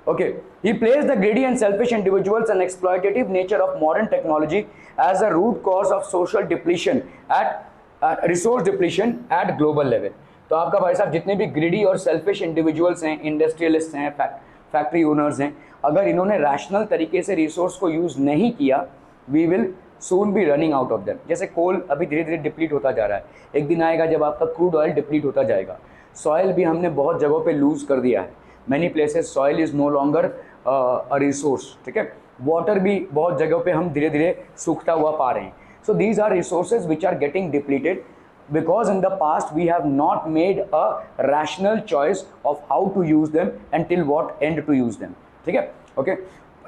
okay. He place the greedy and selfish individuals and exploitative nature of modern technology as a root cause of social depletion at resource depletion at global level. तो आपका भाई साहब जितने भी ग्रीडी और सेल्फिश इंडिविजुअल्स हैं, इंडस्ट्रियलिस्ट हैं, factory owners हैं, अगर इन्होंने रैशनल तरीके से रिसोर्स को यूज़ नहीं किया, we will soon be running out of them. जैसे कोल अभी धीरे धीरे डिप्लीट होता जा रहा है, एक दिन आएगा जब आपका क्रूड ऑयल डिप्लीट होता जाएगा. सॉइल भी हमने बहुत जगहों पे लूज़ कर दिया है. Many places soil is no longer a resource. ठीक है, वाटर भी बहुत जगहों पे हम धीरे धीरे सूखता हुआ पा रहे हैं. So these are resources which are getting depleted because in the past we have not made a rational choice of how to use them and till what end to use them. ठीक है, okay.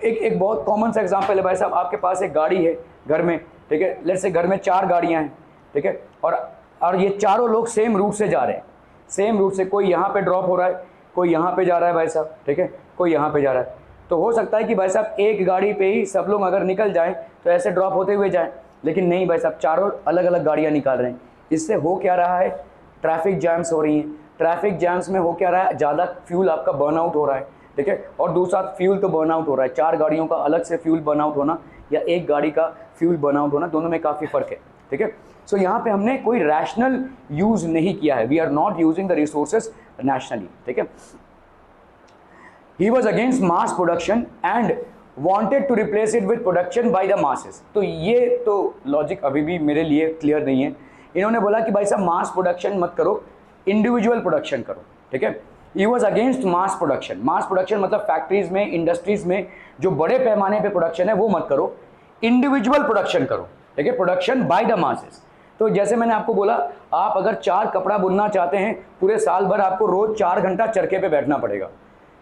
एक बहुत common सा example है भाई साहब, आपके पास एक गाड़ी है घर में. ठीक है, लेट्स से घर में 4 गाड़ियां हैं. ठीक है, और ये चारों लोग सेम रूट से जा रहे हैं. सेम रूट से कोई यहाँ पे ड्रॉप हो रहा है, कोई यहाँ पे जा रहा है भाई साहब. ठीक है, कोई यहाँ पे जा रहा है. तो हो सकता है कि भाई साहब एक गाड़ी पे ही सब लोग अगर निकल जाएं तो ऐसे ड्रॉप होते हुए जाएं, लेकिन नहीं भाई साहब, चारों अलग अलग गाड़ियाँ निकाल रहे हैं. इससे हो क्या रहा है, ट्रैफिक जैम्स हो रही हैं. ट्रैफिक जैम्स में हो क्या रहा है, ज़्यादा फ्यूल आपका बर्न आउट हो रहा है. ठीक है, और दूसरा फ्यूल तो बर्न आउट हो रहा है. 4 गाड़ियों का अलग से फ्यूल बर्न आउट होना या एक गाड़ी का फ्यूल बर्न आउट होना, दोनों में काफ़ी फ़र्क है. ठीक है, सो यहाँ पे हमने कोई रैशनल यूज़ नहीं किया है. We are not using the resources nationally. ठीक है, he was against mass production and wanted to replace it with production by the masses. तो ये तो लॉजिक अभी भी मेरे लिए क्लियर नहीं है. इन्होंने बोला कि भाई साहब मास प्रोडक्शन मत करो, इंडिविजुअल प्रोडक्शन करो. ठीक है, he was against mass production. Mass production मतलब फैक्ट्रीज में, इंडस्ट्रीज में जो बड़े पैमाने पे प्रोडक्शन है वो मत करो, इंडिविजुअल प्रोडक्शन करो. ठीक है, प्रोडक्शन बाय द मासेस. तो जैसे मैंने आपको बोला, आप अगर 4 कपड़ा बुनना चाहते हैं, पूरे साल भर आपको रोज 4 घंटा चरखे पे बैठना पड़ेगा.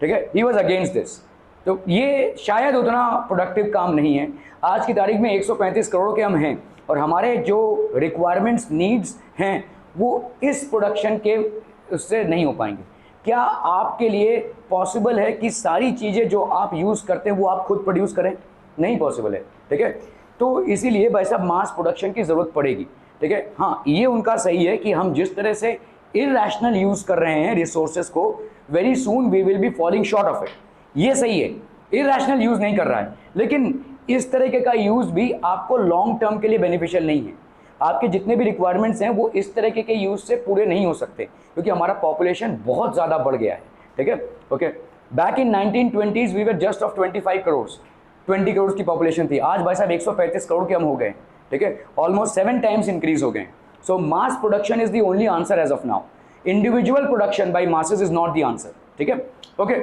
ठीक है, ही वॉज अगेंस्ट दिस. तो ये शायद उतना प्रोडक्टिव काम नहीं है. आज की तारीख में 135 करोड़ के हम हैं और हमारे जो रिक्वायरमेंट्स, नीड्स हैं वो इस प्रोडक्शन के उससे नहीं हो पाएंगे. क्या आपके लिए पॉसिबल है कि सारी चीज़ें जो आप यूज़ करते हैं वो आप खुद प्रोड्यूस करें? नहीं पॉसिबल है. ठीक है, तो इसीलिए भाई साहब मास प्रोडक्शन की ज़रूरत पड़ेगी. ठीक है, हाँ ये उनका सही है कि हम जिस तरह से इरैशनल यूज़ कर रहे हैं रिसोर्सेज को, very soon we will be falling short of it. ये सही है, इरैशनल यूज़ नहीं कर रहा है, लेकिन इस तरीके का यूज़ भी आपको लॉन्ग टर्म के लिए बेनिफिशियल नहीं है. आपके जितने भी रिक्वायरमेंट्स हैं वो इस तरीके के यूज़ से पूरे नहीं हो सकते, क्योंकि हमारा पॉपुलेशन बहुत ज़्यादा बढ़ गया है. ठीक है, okay. Back in 1920s we were just of 25 crore, 20 crore की पॉपुलेशन थी. आज भाई साहब 135 करोड़ के हम हो गए. ठीक है, ऑलमोस्ट 7 टाइम्स इंक्रीज हो गए. So mass production is the only answer as of now. Individual production by masses is not the answer. ठीक है, okay.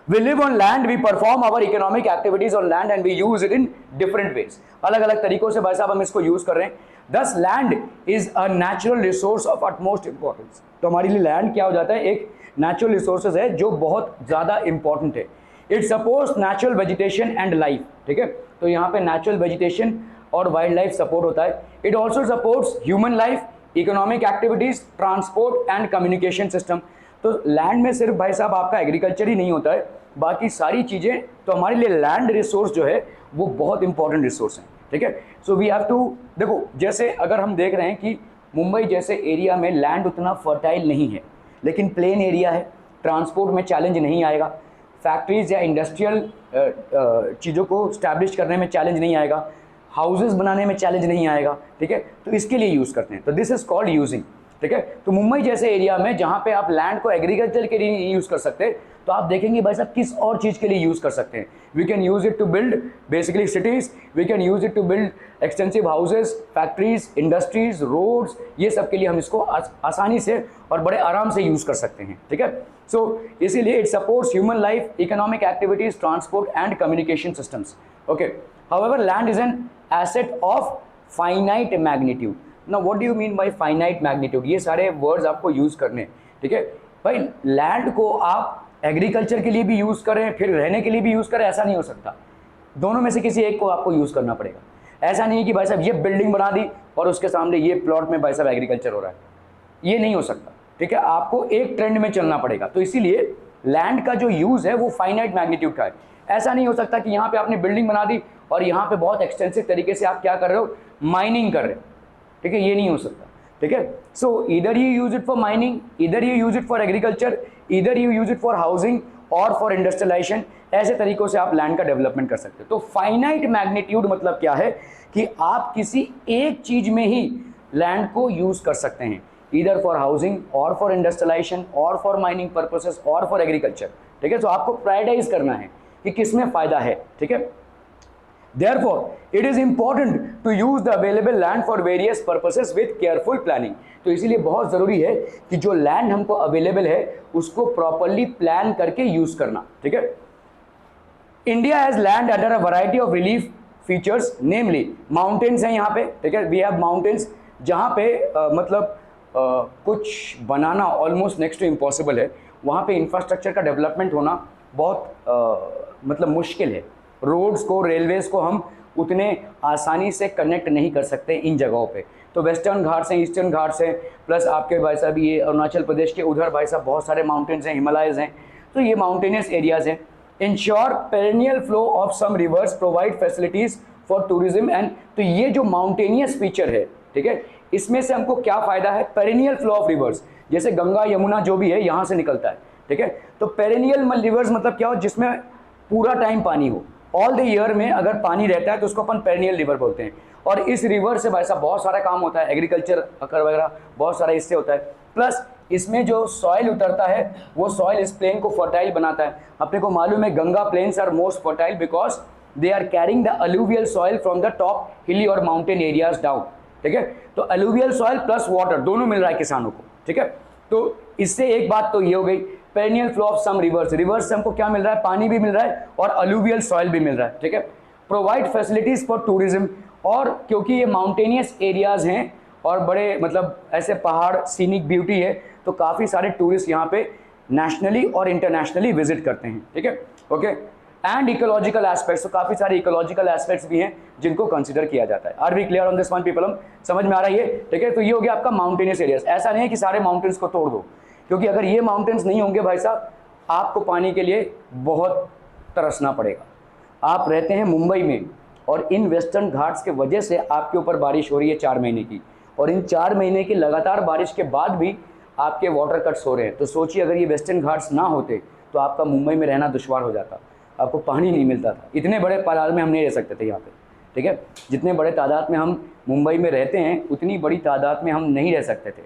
We live on land, we perform our economic activities on land and we use it in different ways. अलग अलग तरीकों से भाई साहब हम इसको यूज़ कर रहे हैं. Thus land is a natural resource of utmost importance. तो हमारे लिए land क्या हो जाता है, एक natural resources है जो बहुत ज़्यादा important है. It supports natural vegetation and life. ठीक है, तो यहाँ पे natural vegetation और वाइल्ड लाइफ सपोर्ट होता है. It also supports human life, economic activities, transport and communication system. तो लैंड में सिर्फ भाई साहब आपका एग्रीकल्चर ही नहीं होता है, बाकी सारी चीज़ें. तो हमारे लिए लैंड रिसोर्स जो है वो बहुत इंपॉर्टेंट रिसोर्स है. ठीक है, सो वी हैव टू, देखो जैसे अगर हम देख रहे हैं कि मुंबई जैसे एरिया में लैंड उतना फर्टाइल नहीं है, लेकिन प्लेन एरिया है, ट्रांसपोर्ट में चैलेंज नहीं आएगा, फैक्ट्रीज या इंडस्ट्रियल चीज़ों को स्टैब्लिश करने में चैलेंज नहीं आएगा, हाउसेज बनाने में चैलेंज नहीं आएगा. ठीक है, तो इसके लिए यूज़ करते हैं. तो दिस इज़ कॉल्ड यूजिंग. ठीक है, तो मुंबई जैसे एरिया में जहाँ पे आप लैंड को एग्रीकल्चर के लिए यूज़ कर सकते हैं, तो आप देखेंगे भाई साहब किस और चीज़ के लिए यूज़ कर सकते हैं. We can use it to build basically cities, we can use it to build extensive houses, factories, industries, roads, ये सब के लिए हम इसको आसानी से और बड़े आराम से यूज़ कर सकते हैं. ठीक है, सो इसीलिए it supports human life, economic activities, transport and communication systems. Okay, however land is an asset of finite magnitude. ना what do you mean by finite magnitude? ये सारे वर्ड्स आपको यूज़ करने. ठीक है भाई, लैंड को आप एग्रीकल्चर के लिए भी यूज़ करें, फिर रहने के लिए भी यूज़ करें, ऐसा नहीं हो सकता. दोनों में से किसी एक को आपको यूज़ करना पड़ेगा. ऐसा नहीं है कि भाई साहब ये बिल्डिंग बना दी और उसके सामने ये प्लॉट में भाई साहब एग्रीकल्चर हो रहा है, ये नहीं हो सकता. ठीक है, आपको एक ट्रेंड में चलना पड़ेगा. तो इसीलिए लैंड का जो यूज़ है वो फाइनाइट मैग्नीट्यूड का है. ऐसा नहीं हो सकता कि यहाँ पे आपने बिल्डिंग बना दी और यहाँ पे बहुत एक्सटेंसिव तरीके से आप क्या कर रहे हो, माइनिंग कर रहे हो. ठीक है, ये नहीं हो सकता. ठीक है, सो इधर you use it for mining, इधर you use it for agriculture, इधर you use it for housing और फॉर इंडस्ट्रियलाइजेशन. ऐसे तरीकों से आप लैंड का डेवलपमेंट कर सकते हो. तो फाइनाइट मैग्नीट्यूड मतलब क्या है कि आप किसी एक चीज में ही लैंड को यूज कर सकते हैं, इधर फॉर हाउसिंग और फॉर इंडस्ट्रियलाइजेशन और फॉर माइनिंग पर्पसेस और फॉर एग्रीकल्चर. ठीक है, तो आपको प्रायोरिटाइज करना है कि किस में फायदा है. ठीक है, Therefore, it is important to use the available land for various purposes with careful planning. तो इसीलिए बहुत ज़रूरी है कि जो लैंड हमको अवेलेबल है उसको प्रॉपरली प्लान करके यूज़ करना, ठीक है। India has land under a variety of relief features, namely mountains हैं यहाँ पे, ठीक है। वी हैव माउंटेन्स जहाँ पे कुछ बनाना ऑलमोस्ट नेक्स्ट टू इम्पॉसिबल है। वहाँ पे इंफ्रास्ट्रक्चर का डेवलपमेंट होना बहुत मतलब मुश्किल है। रोड्स को, रेलवेज़ को हम उतने आसानी से कनेक्ट नहीं कर सकते इन जगहों पे। तो वेस्टर्न घाट्स हैं, ईस्टर्न घाट्स हैं, प्लस आपके भाई साहब ये अरुणाचल प्रदेश के उधर भाई साहब बहुत सारे माउंटेन्स हैं, हिमालयज हैं, तो ये माउंटेनियस एरियाज़ हैं। Ensure perennial flow of some rivers, provide facilities for tourism and, तो ये जो माउंटेनियस फीचर है, ठीक है, इसमें से हमको क्या फ़ायदा है, पेरेनियल फ्लो ऑफ रिवर्स, जैसे गंगा यमुना जो भी है यहाँ से निकलता है, ठीक है। तो पेरेनियल रिवर्स मतलब क्या हो, जिसमें पूरा टाइम पानी हो, ऑल द ईयर में अगर पानी रहता है तो उसको अपन पेरेनियल रिवर बोलते हैं। और इस रिवर से भाई साहब बहुत सारा काम होता है, एग्रीकल्चर वगैरह बहुत सारा इससे होता है। प्लस इसमें जो सॉइल उतरता है वो सॉइल इस प्लेन को फर्टाइल बनाता है। अपने को मालूम है Ganga plains are most fertile because they are carrying the alluvial soil from the top hilly और माउंटेन एरियाज डाउन, ठीक है। तो अलूवियल सॉइल प्लस वाटर दोनों मिल रहा है किसानों को, ठीक है। तो इससे एक बात तो ये हो गई, perennial flow of some rivers, rivers से हमको क्या मिल रहा है, पानी भी मिल रहा है और अलूवियल सॉइल भी मिल रहा है, ठीक है। प्रोवाइड फैसिलिटीज़ फॉर टूरिज्म, और क्योंकि ये माउंटेनियस एरियाज़ हैं और बड़े मतलब ऐसे पहाड़, सीनिक ब्यूटी है, तो काफ़ी सारे टूरिस्ट यहाँ पे नेशनली और इंटरनेशनली विजिट करते हैं, ठीक है, ओके। एंड इकोलॉजिकल एस्पेक्ट्स, तो काफ़ी सारे इकोलॉजिकल एस्पेक्ट्स भी हैं जिनको कंसिडर किया जाता है। Are we clear on this one people, हम समझ में आ रहा है ये, ठीक है। तो ये हो गया आपका माउंटेनियस एरियाज। ऐसा नहीं है कि सारे माउंटेन्स को तोड़ दो, क्योंकि अगर ये माउंटेन्स नहीं होंगे भाई साहब, आपको पानी के लिए बहुत तरसना पड़ेगा। आप रहते हैं मुंबई में और इन वेस्टर्न घाट्स के वजह से आपके ऊपर बारिश हो रही है 4 महीने की, और इन 4 महीने की लगातार बारिश के बाद भी आपके वाटर कट्स हो रहे हैं। तो सोचिए अगर ये वेस्टर्न घाट्स ना होते तो आपका मुंबई में रहना दुश्वार हो जाता, आपको पानी नहीं मिलता था। इतने बड़े तादाद में हम नहीं रह सकते थे यहाँ पे, ठीक है। जितने बड़े तादाद में हम मुंबई में रहते हैं उतनी बड़ी तादाद में हम नहीं रह सकते थे,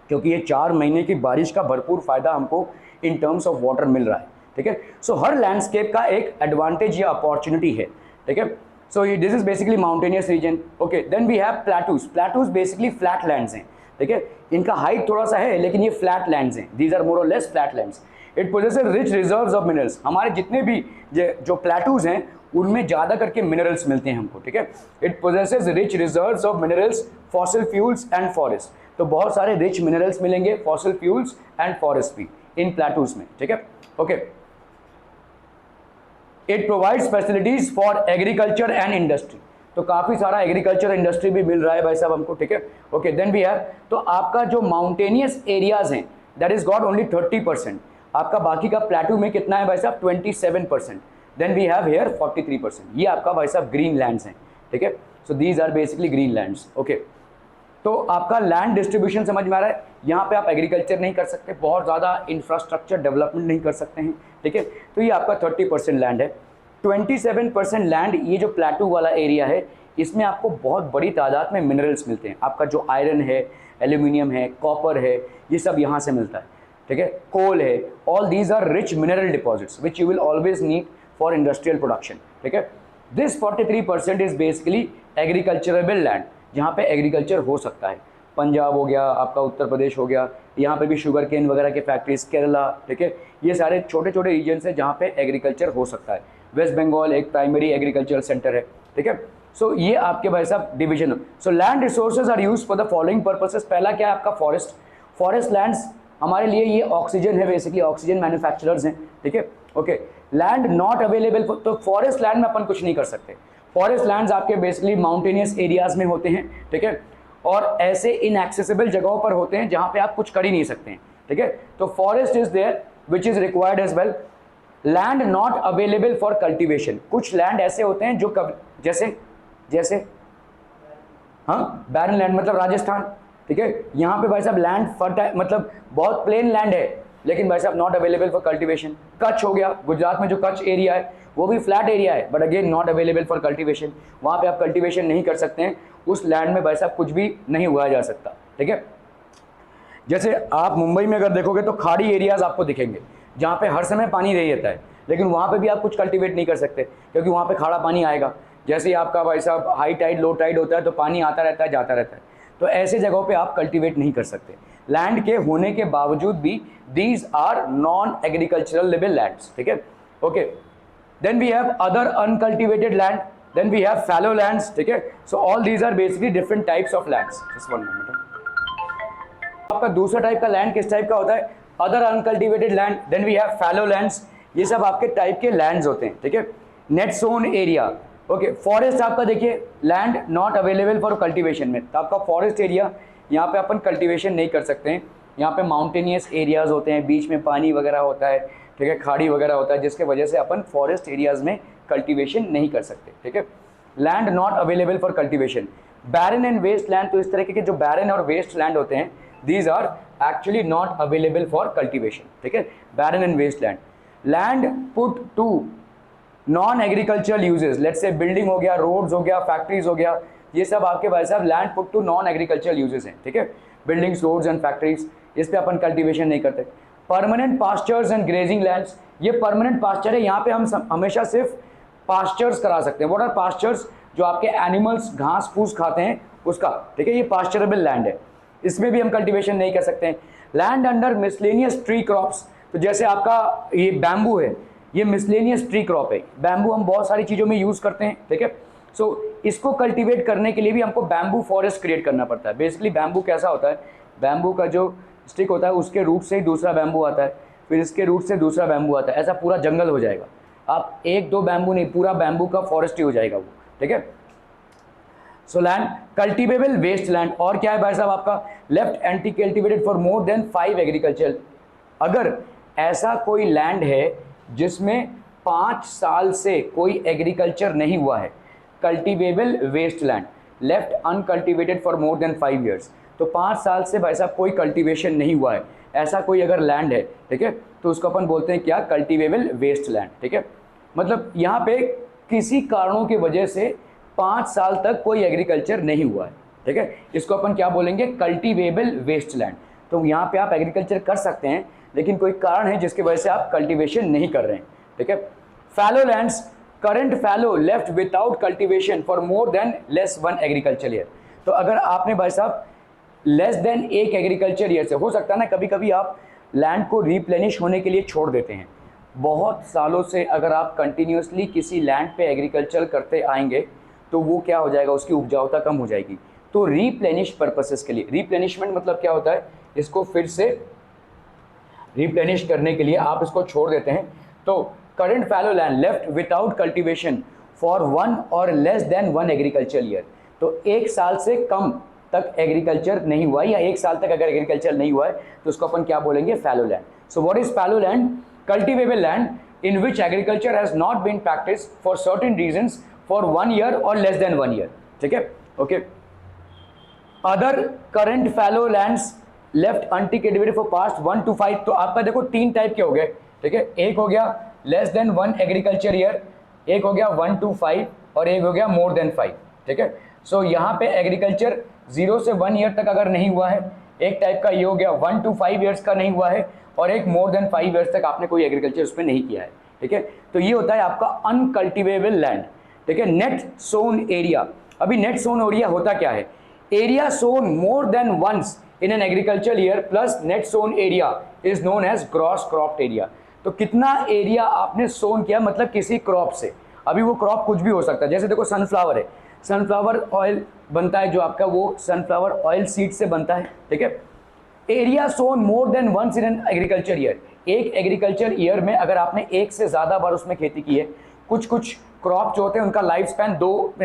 क्योंकि ये 4 महीने की बारिश का भरपूर फ़ायदा हमको इन टर्म्स ऑफ वाटर मिल रहा है, ठीक है। सो हर लैंडस्केप का एक एडवांटेज या अपॉर्चुनिटी है, ठीक है। सो ये this is basically mountainous region, okay. Then we have plateaus, plateaus basically flat lands हैं, ठीक है। इनका हाइट थोड़ा सा है लेकिन ये फ्लैट लैंड्स हैं, दीज आर मोर और less flat lands. It possesses rich reserves of minerals, हमारे जितने भी जो प्लेटूज हैं उनमें ज़्यादा करके मिनरल्स मिलते हैं हमको, ठीक है। It possesses rich reserves of minerals, fossil fuels and forest, तो बहुत सारे रिच मिनरल्स मिलेंगे, फॉसिल फ्यूल्स एंड फॉरेस्ट भी इन प्लेटूज में, ठीक है, okay. It provides facilities for agriculture and industry, तो काफ़ी सारा एग्रीकल्चर इंडस्ट्री भी मिल रहा है भाई साहब हमको, ठीक है, ओके। देन वी हैव, तो आपका जो माउंटेनियस एरियाज हैं दैट इज गॉट ओनली 30%, आपका बाकी का प्लेटू में कितना है भाई साहब 27%। देन वी हैव हेयर 43%, ये आपका भाई साहब ग्रीन लैंड्स हैं, ठीक है। So these are basically green lands, okay. तो आपका लैंड डिस्ट्रीब्यूशन समझ में आ रहा है, यहाँ पे आप एग्रीकल्चर नहीं कर सकते, बहुत ज़्यादा इंफ्रास्ट्रक्चर डेवलपमेंट नहीं कर सकते हैं, ठीक है। तो ये आपका 30% लैंड है। 27% लैंड, ये जो प्लेटू वाला एरिया है, इसमें आपको बहुत बड़ी तादाद में मिनरल्स मिलते हैं। आपका जो आयरन है, एल्यूमिनियम है, कॉपर है, ये सब यहाँ से मिलता है, ठीक है। कोल है, all these are rich mineral deposits which you will always need for industrial production, ठीक है। This 43% is basically agriculturable land, जहाँ पे एग्रीकल्चर हो सकता है। पंजाब हो गया, आपका उत्तर प्रदेश हो गया, यहाँ पे भी शुगर केन वगैरह के फैक्ट्रीज, केरला, ठीक है, ये सारे छोटे छोटे रीजन्स हैं जहाँ पे एग्रीकल्चर हो सकता है। वेस्ट बंगाल एक प्राइमरी एग्रीकल्चरल सेंटर है, ठीक है। सो ये आपके भाई साहब division. So land resources are use for the following purposes. पहला क्या है आपका फॉरेस्ट, फॉरेस्ट लैंड्स हमारे लिए ये ऑक्सीजन है, बेसिकली ऑक्सीजन मैन्युफैक्चरर्स हैं, ठीक है, ओके। लैंड नॉट अवेलेबल, तो फॉरेस्ट लैंड में अपन कुछ नहीं कर सकते। फॉरेस्ट लैंड्स आपके बेसिकली माउंटेनियस एरियाज में होते हैं, ठीक है, और ऐसे इनएक्सेसिबल जगहों पर होते हैं जहाँ पे आप कुछ कर ही नहीं सकते हैं, ठीक है। तो forest is there which is required as well. Land not available for cultivation, कुछ लैंड ऐसे होते हैं जो जैसे जैसे हाँ बैरन लैंड मतलब राजस्थान, ठीक है, यहाँ पे भाई साहब लैंड फर्टाइल मतलब बहुत प्लेन लैंड है लेकिन भाई साहब not available for cultivation. Kutch हो गया, गुजरात में जो कच्छ एरिया है वो भी फ्लैट एरिया है but again not available for cultivation, वहाँ पे आप कल्टीवेशन नहीं कर सकते हैं, उस लैंड में भाई साहब कुछ भी नहीं उगाया जा सकता, ठीक है। जैसे आप मुंबई में अगर देखोगे तो खाड़ी एरियाज आपको दिखेंगे जहाँ पे हर समय पानी नहीं रहता है, लेकिन वहाँ पे भी आप कुछ कल्टीवेट नहीं कर सकते क्योंकि वहाँ पे खारा पानी आएगा। जैसे ही आपका भाई साहब हाई टाइड लो टाइड होता है तो पानी आता रहता है जाता रहता है, तो ऐसे जगहों पे आप कल्टीवेट नहीं कर सकते। लैंड के होने के बावजूद भी these are non agricultural level lands, ठीक है। Okay, then we have other uncultivated land, then we have fallow lands, ठीक है। So all these are basically different types of lands. Just one moment. आपका दूसरा टाइप का land किस type का होता है? Other uncultivated land, then we have fallow lands. ये सब आपके टाइप के लैंड्स होते हैं, ठीक है। Net sown area, okay. Forest आपका देखिए land not available for cultivation में, तो आपका फॉरेस्ट एरिया यहाँ पे अपन कल्टीवेशन नहीं कर सकते हैं। यहाँ पे माउंटेनियस एरियाज होते हैं, बीच में पानी वगैरह होता है, ठीक है, खाड़ी वगैरह होता है, जिसके वजह से अपन फॉरेस्ट एरियाज में कल्टीवेशन नहीं कर सकते, ठीक है। Land not available for cultivation. Barren and waste land, तो इस तरह के जो बैरन और वेस्ट लैंड होते हैं these are actually not available for cultivation, ठीक है। barren and waste land, land put to non agricultural uses, let's say building हो गया, roads हो गया, factories हो गया, ये सब आपके भाई साहब land put to non agricultural uses हैं, ठीक है। buildings, roads and factories, इस पे अपन cultivation नहीं करते। permanent pastures and grazing lands, ये permanent pasture है, यहाँ पे हम हमेशा सिर्फ pastures करा सकते हैं। what are pastures? जो आपके animals घास फूस खाते हैं उसका, ठीक है, ये pasturable land है, इसमें भी हम कल्टीवेशन नहीं कर सकते हैं। Land under miscellaneous tree crops, तो जैसे आपका ये बैम्बू है, ये मिसलेनियस ट्री क्रॉप है। बैम्बू हम बहुत सारी चीज़ों में यूज़ करते हैं, ठीक है। सो इसको कल्टीवेट करने के लिए भी हमको बैम्बू फॉरेस्ट क्रिएट करना पड़ता है। बेसिकली बैम्बू कैसा होता है, बैम्बू का जो स्टिक होता है उसके रूट से ही दूसरा बैम्बू आता है, फिर इसके रूट से दूसरा बैम्बू आता है, ऐसा पूरा जंगल हो जाएगा। आप एक दो बैम्बू नहीं, पूरा बैम्बू का फॉरेस्ट ही हो जाएगा वो, ठीक है। So land cultivable waste land, और क्या है भाई साहब आपका left anti cultivated for more than 5 agriculture. अगर ऐसा कोई लैंड है जिसमें 5 साल से कोई एग्रीकल्चर नहीं हुआ है, cultivable waste land, left uncultivated for more than 5 years, तो 5 साल से भाई साहब कोई कल्टिवेशन नहीं हुआ है, ऐसा कोई अगर लैंड है, ठीक है, तो उसको अपन बोलते हैं क्या, कल्टिवेबल वेस्ट लैंड, ठीक है। मतलब यहाँ पे किसी कारणों की वजह से 5 साल तक कोई एग्रीकल्चर नहीं हुआ है, ठीक है, इसको अपन क्या बोलेंगे, कल्टीवेबल वेस्ट लैंड। तो यहाँ पे आप एग्रीकल्चर कर सकते हैं लेकिन कोई कारण है जिसकी वजह से आप कल्टीवेशन नहीं कर रहे हैं, ठीक है। Fallow lands, current fallow left without cultivation for more than less 1 agriculture year. तो अगर आपने भाई साहब लेस देन 1 एग्रीकल्चर ईयर से, हो सकता है ना कभी कभी आप लैंड को रिप्लेनिश होने के लिए छोड़ देते हैं, बहुत सालों से अगर आप कंटिन्यूसली किसी लैंड पे एग्रीकल्चर करते आएंगे तो वो क्या हो जाएगा, उसकी उपजाऊता कम हो जाएगी। तो रिप्लेनिश पर्पसेस के लिए, रिप्लेनिशमेंट मतलब क्या होता है, इसको फिर से रिप्लेनिश करने के लिए आप इसको छोड़ देते हैं। तो current fallow land left without cultivation for 1 और लेस देन 1 एग्रीकल्चर ईयर, तो 1 साल से कम तक एग्रीकल्चर नहीं हुआ है, या 1 साल तक अगर एग्रीकल्चर नहीं हुआ है तो उसको अपन क्या बोलेंगे, fallow land. So what is fallow land? Cultivable land in which agriculture has not been practiced for certain reasons for 1 year or less than 1 year, ठीक है, okay. Other current fallow lands left uncultivated for past 1 to 5, तो आपका देखो 3 type के हो गए, ठीक है। एक हो गया लेस देन 1 एग्रीकल्चर ईयर, एक हो गया 1 to 5 और एक हो गया मोर देन 5, ठीक है। सो यहाँ पे एग्रीकल्चर 0 से 1 ईयर तक अगर नहीं हुआ है, एक टाइप का ये हो गया 1 to 5 ईयर्स का नहीं हुआ है, और एक मोर देन 5 ईयर्स तक आपने कोई एग्रीकल्चर उसमें नहीं किया है, ठीक है। तो ये होता है आपका अनकल्टिवेबल लैंड, ठीक है। नेट सोन एरिया, अभी नेट सोन एरिया होता क्या है, area sown more than once in an agriculture year plus net sown area is known as gross cropped area. तो कितना एरिया आपने सोन किया, मतलब किसी क्रॉप से, अभी वो क्रॉप कुछ भी हो सकता है, जैसे देखो सनफ्लावर है, सनफ्लावर ऑयल बनता है जो आपका, वो सनफ्लावर ऑयल सीड से बनता है, ठीक है। Area sown more than once in an agriculture year, एक एग्रीकल्चर ईयर में अगर आपने 1 से ज़्यादा बार उसमें खेती की है, कुछ क्रॉप जो होते हैं उनका लाइफ स्पैन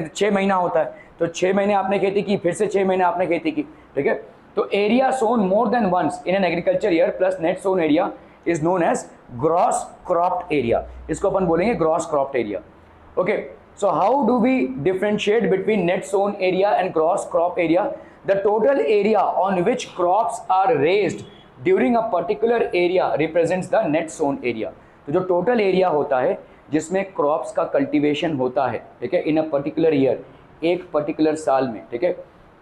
6 महीना होता है, तो 6 महीने आपने खेती की, फिर से 6 महीने आपने खेती की, ठीक है। तो area sown more than once in an agriculture year plus net sown area is known as gross cropped area, इसको अपन बोलेंगे gross cropped area, okay. So how do we differentiate between net sown area and gross crop area? The total area on which crops are raised during a particular area represents the net sown area। तो जो total area होता है जिसमें crops का cultivation होता है, ठीक है, इन अ पर्टिकुलर ईयर, एक पर्टिकुलर साल में, ठीक है,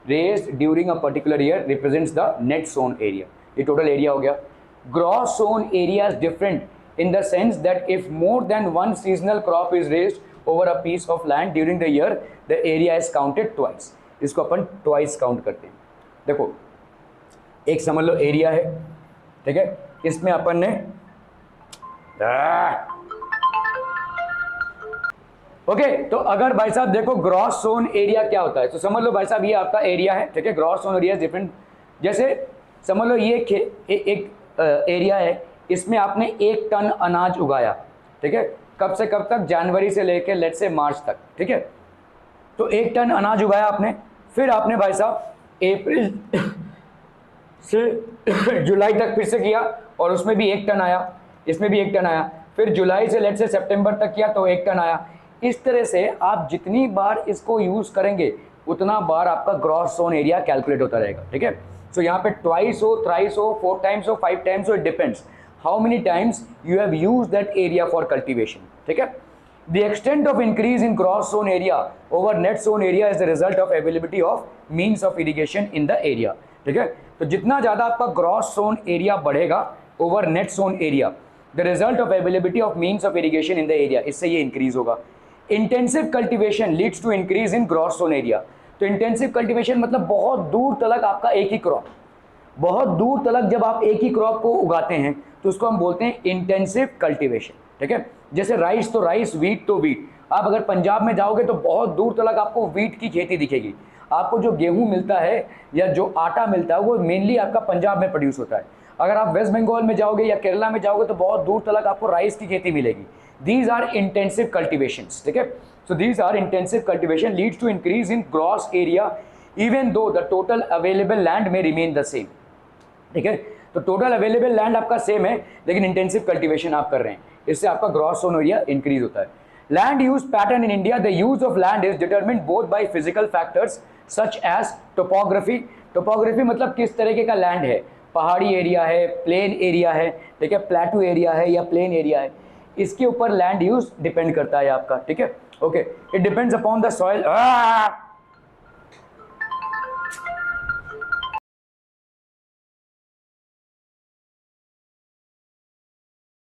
raised during a particular year represents the net sown area, ये टोटल एरिया हो गया। Gross Son area is different in the sense that if more than one seasonal crop is raised over a piece of land during the year, the area is counted twice. इसको अपन twice count करते हैं। देखो एक समझ लो area है, ठीक है, इसमें अपन ने ओके तो अगर भाई साहब देखो ग्रॉस जोन एरिया क्या होता है, तो समझ लो भाई साहब ये आपका एरिया है, ठीक है, ग्रॉस जोन एरिया डिफरेंट, जैसे समझ लो ये एक एरिया है, इसमें आपने 1 टन अनाज उगाया, ठीक है, कब से कब तक, जनवरी से लेकर लेट्स से मार्च तक, ठीक है, तो 1 टन अनाज उगाया आपने, फिर आपने भाई साहब अप्रैल से जुलाई तक फिर से किया और उसमें भी 1 टन आया, इसमें भी 1 टन आया, फिर जुलाई से लेट्स से सितंबर तक किया तो 1 टन आया। इस तरह से आप जितनी बार इसको यूज़ करेंगे उतना बार आपका ग्रॉस जोन एरिया कैलकुलेट होता रहेगा, ठीक है। सो यहाँ पे ट्वाइस हो, थ्राइस हो, 4 टाइम्स हो, 5 टाइम्स हो, it depends how many times you have use that area for cultivation, ठीक है। The extent of increase in gross sown area over net zone area is the result of availability of means of irrigation in the area, ठीक है। तो जितना ज़्यादा आपका gross sown area बढ़ेगा over net zone area, the result of availability of means of irrigation in the area, इससे ये increase होगा। Intensive cultivation leads to increase in gross sown area. तो इंटेंसिव कल्टीवेशन मतलब बहुत दूर तलक आपका एक ही क्रॉप, बहुत दूर तलक जब आप एक ही क्रॉप को उगाते हैं तो उसको हम बोलते हैं इंटेंसिव कल्टीवेशन, ठीक है। जैसे राइस तो राइस, वीट तो वीट। आप अगर पंजाब में जाओगे तो बहुत दूर तलक आपको वीट की खेती दिखेगी। आपको जो गेहूं मिलता है या जो आटा मिलता है वो मेनली आपका पंजाब में प्रोड्यूस होता है। अगर आप वेस्ट बंगाल में जाओगे या केरला में जाओगे तो बहुत दूर तलक आपको राइस की खेती मिलेगी। These are intensive cultivations, ठीक है। So these are intensive cultivation leads to increase in gross area even though the total available land may remain the same, ठीक है। तो टोटल अवेलेबल लैंड आपका सेम है लेकिन इंटेंसिव कल्टीवेशन आप कर रहे हैं, इससे आपका ग्रॉस जोन एरिया इंक्रीज होता है। Land use pattern in India, the use of land is determined both by physical factors such as topography. Topography मतलब किस तरीके का लैंड है, पहाड़ी एरिया है, प्लेन एरिया है, ठीक है, प्लेटू एरिया है या प्लेन एरिया है, इसके ऊपर लैंड यूज डिपेंड करता है आपका, ठीक है। Okay, it depends upon the soil.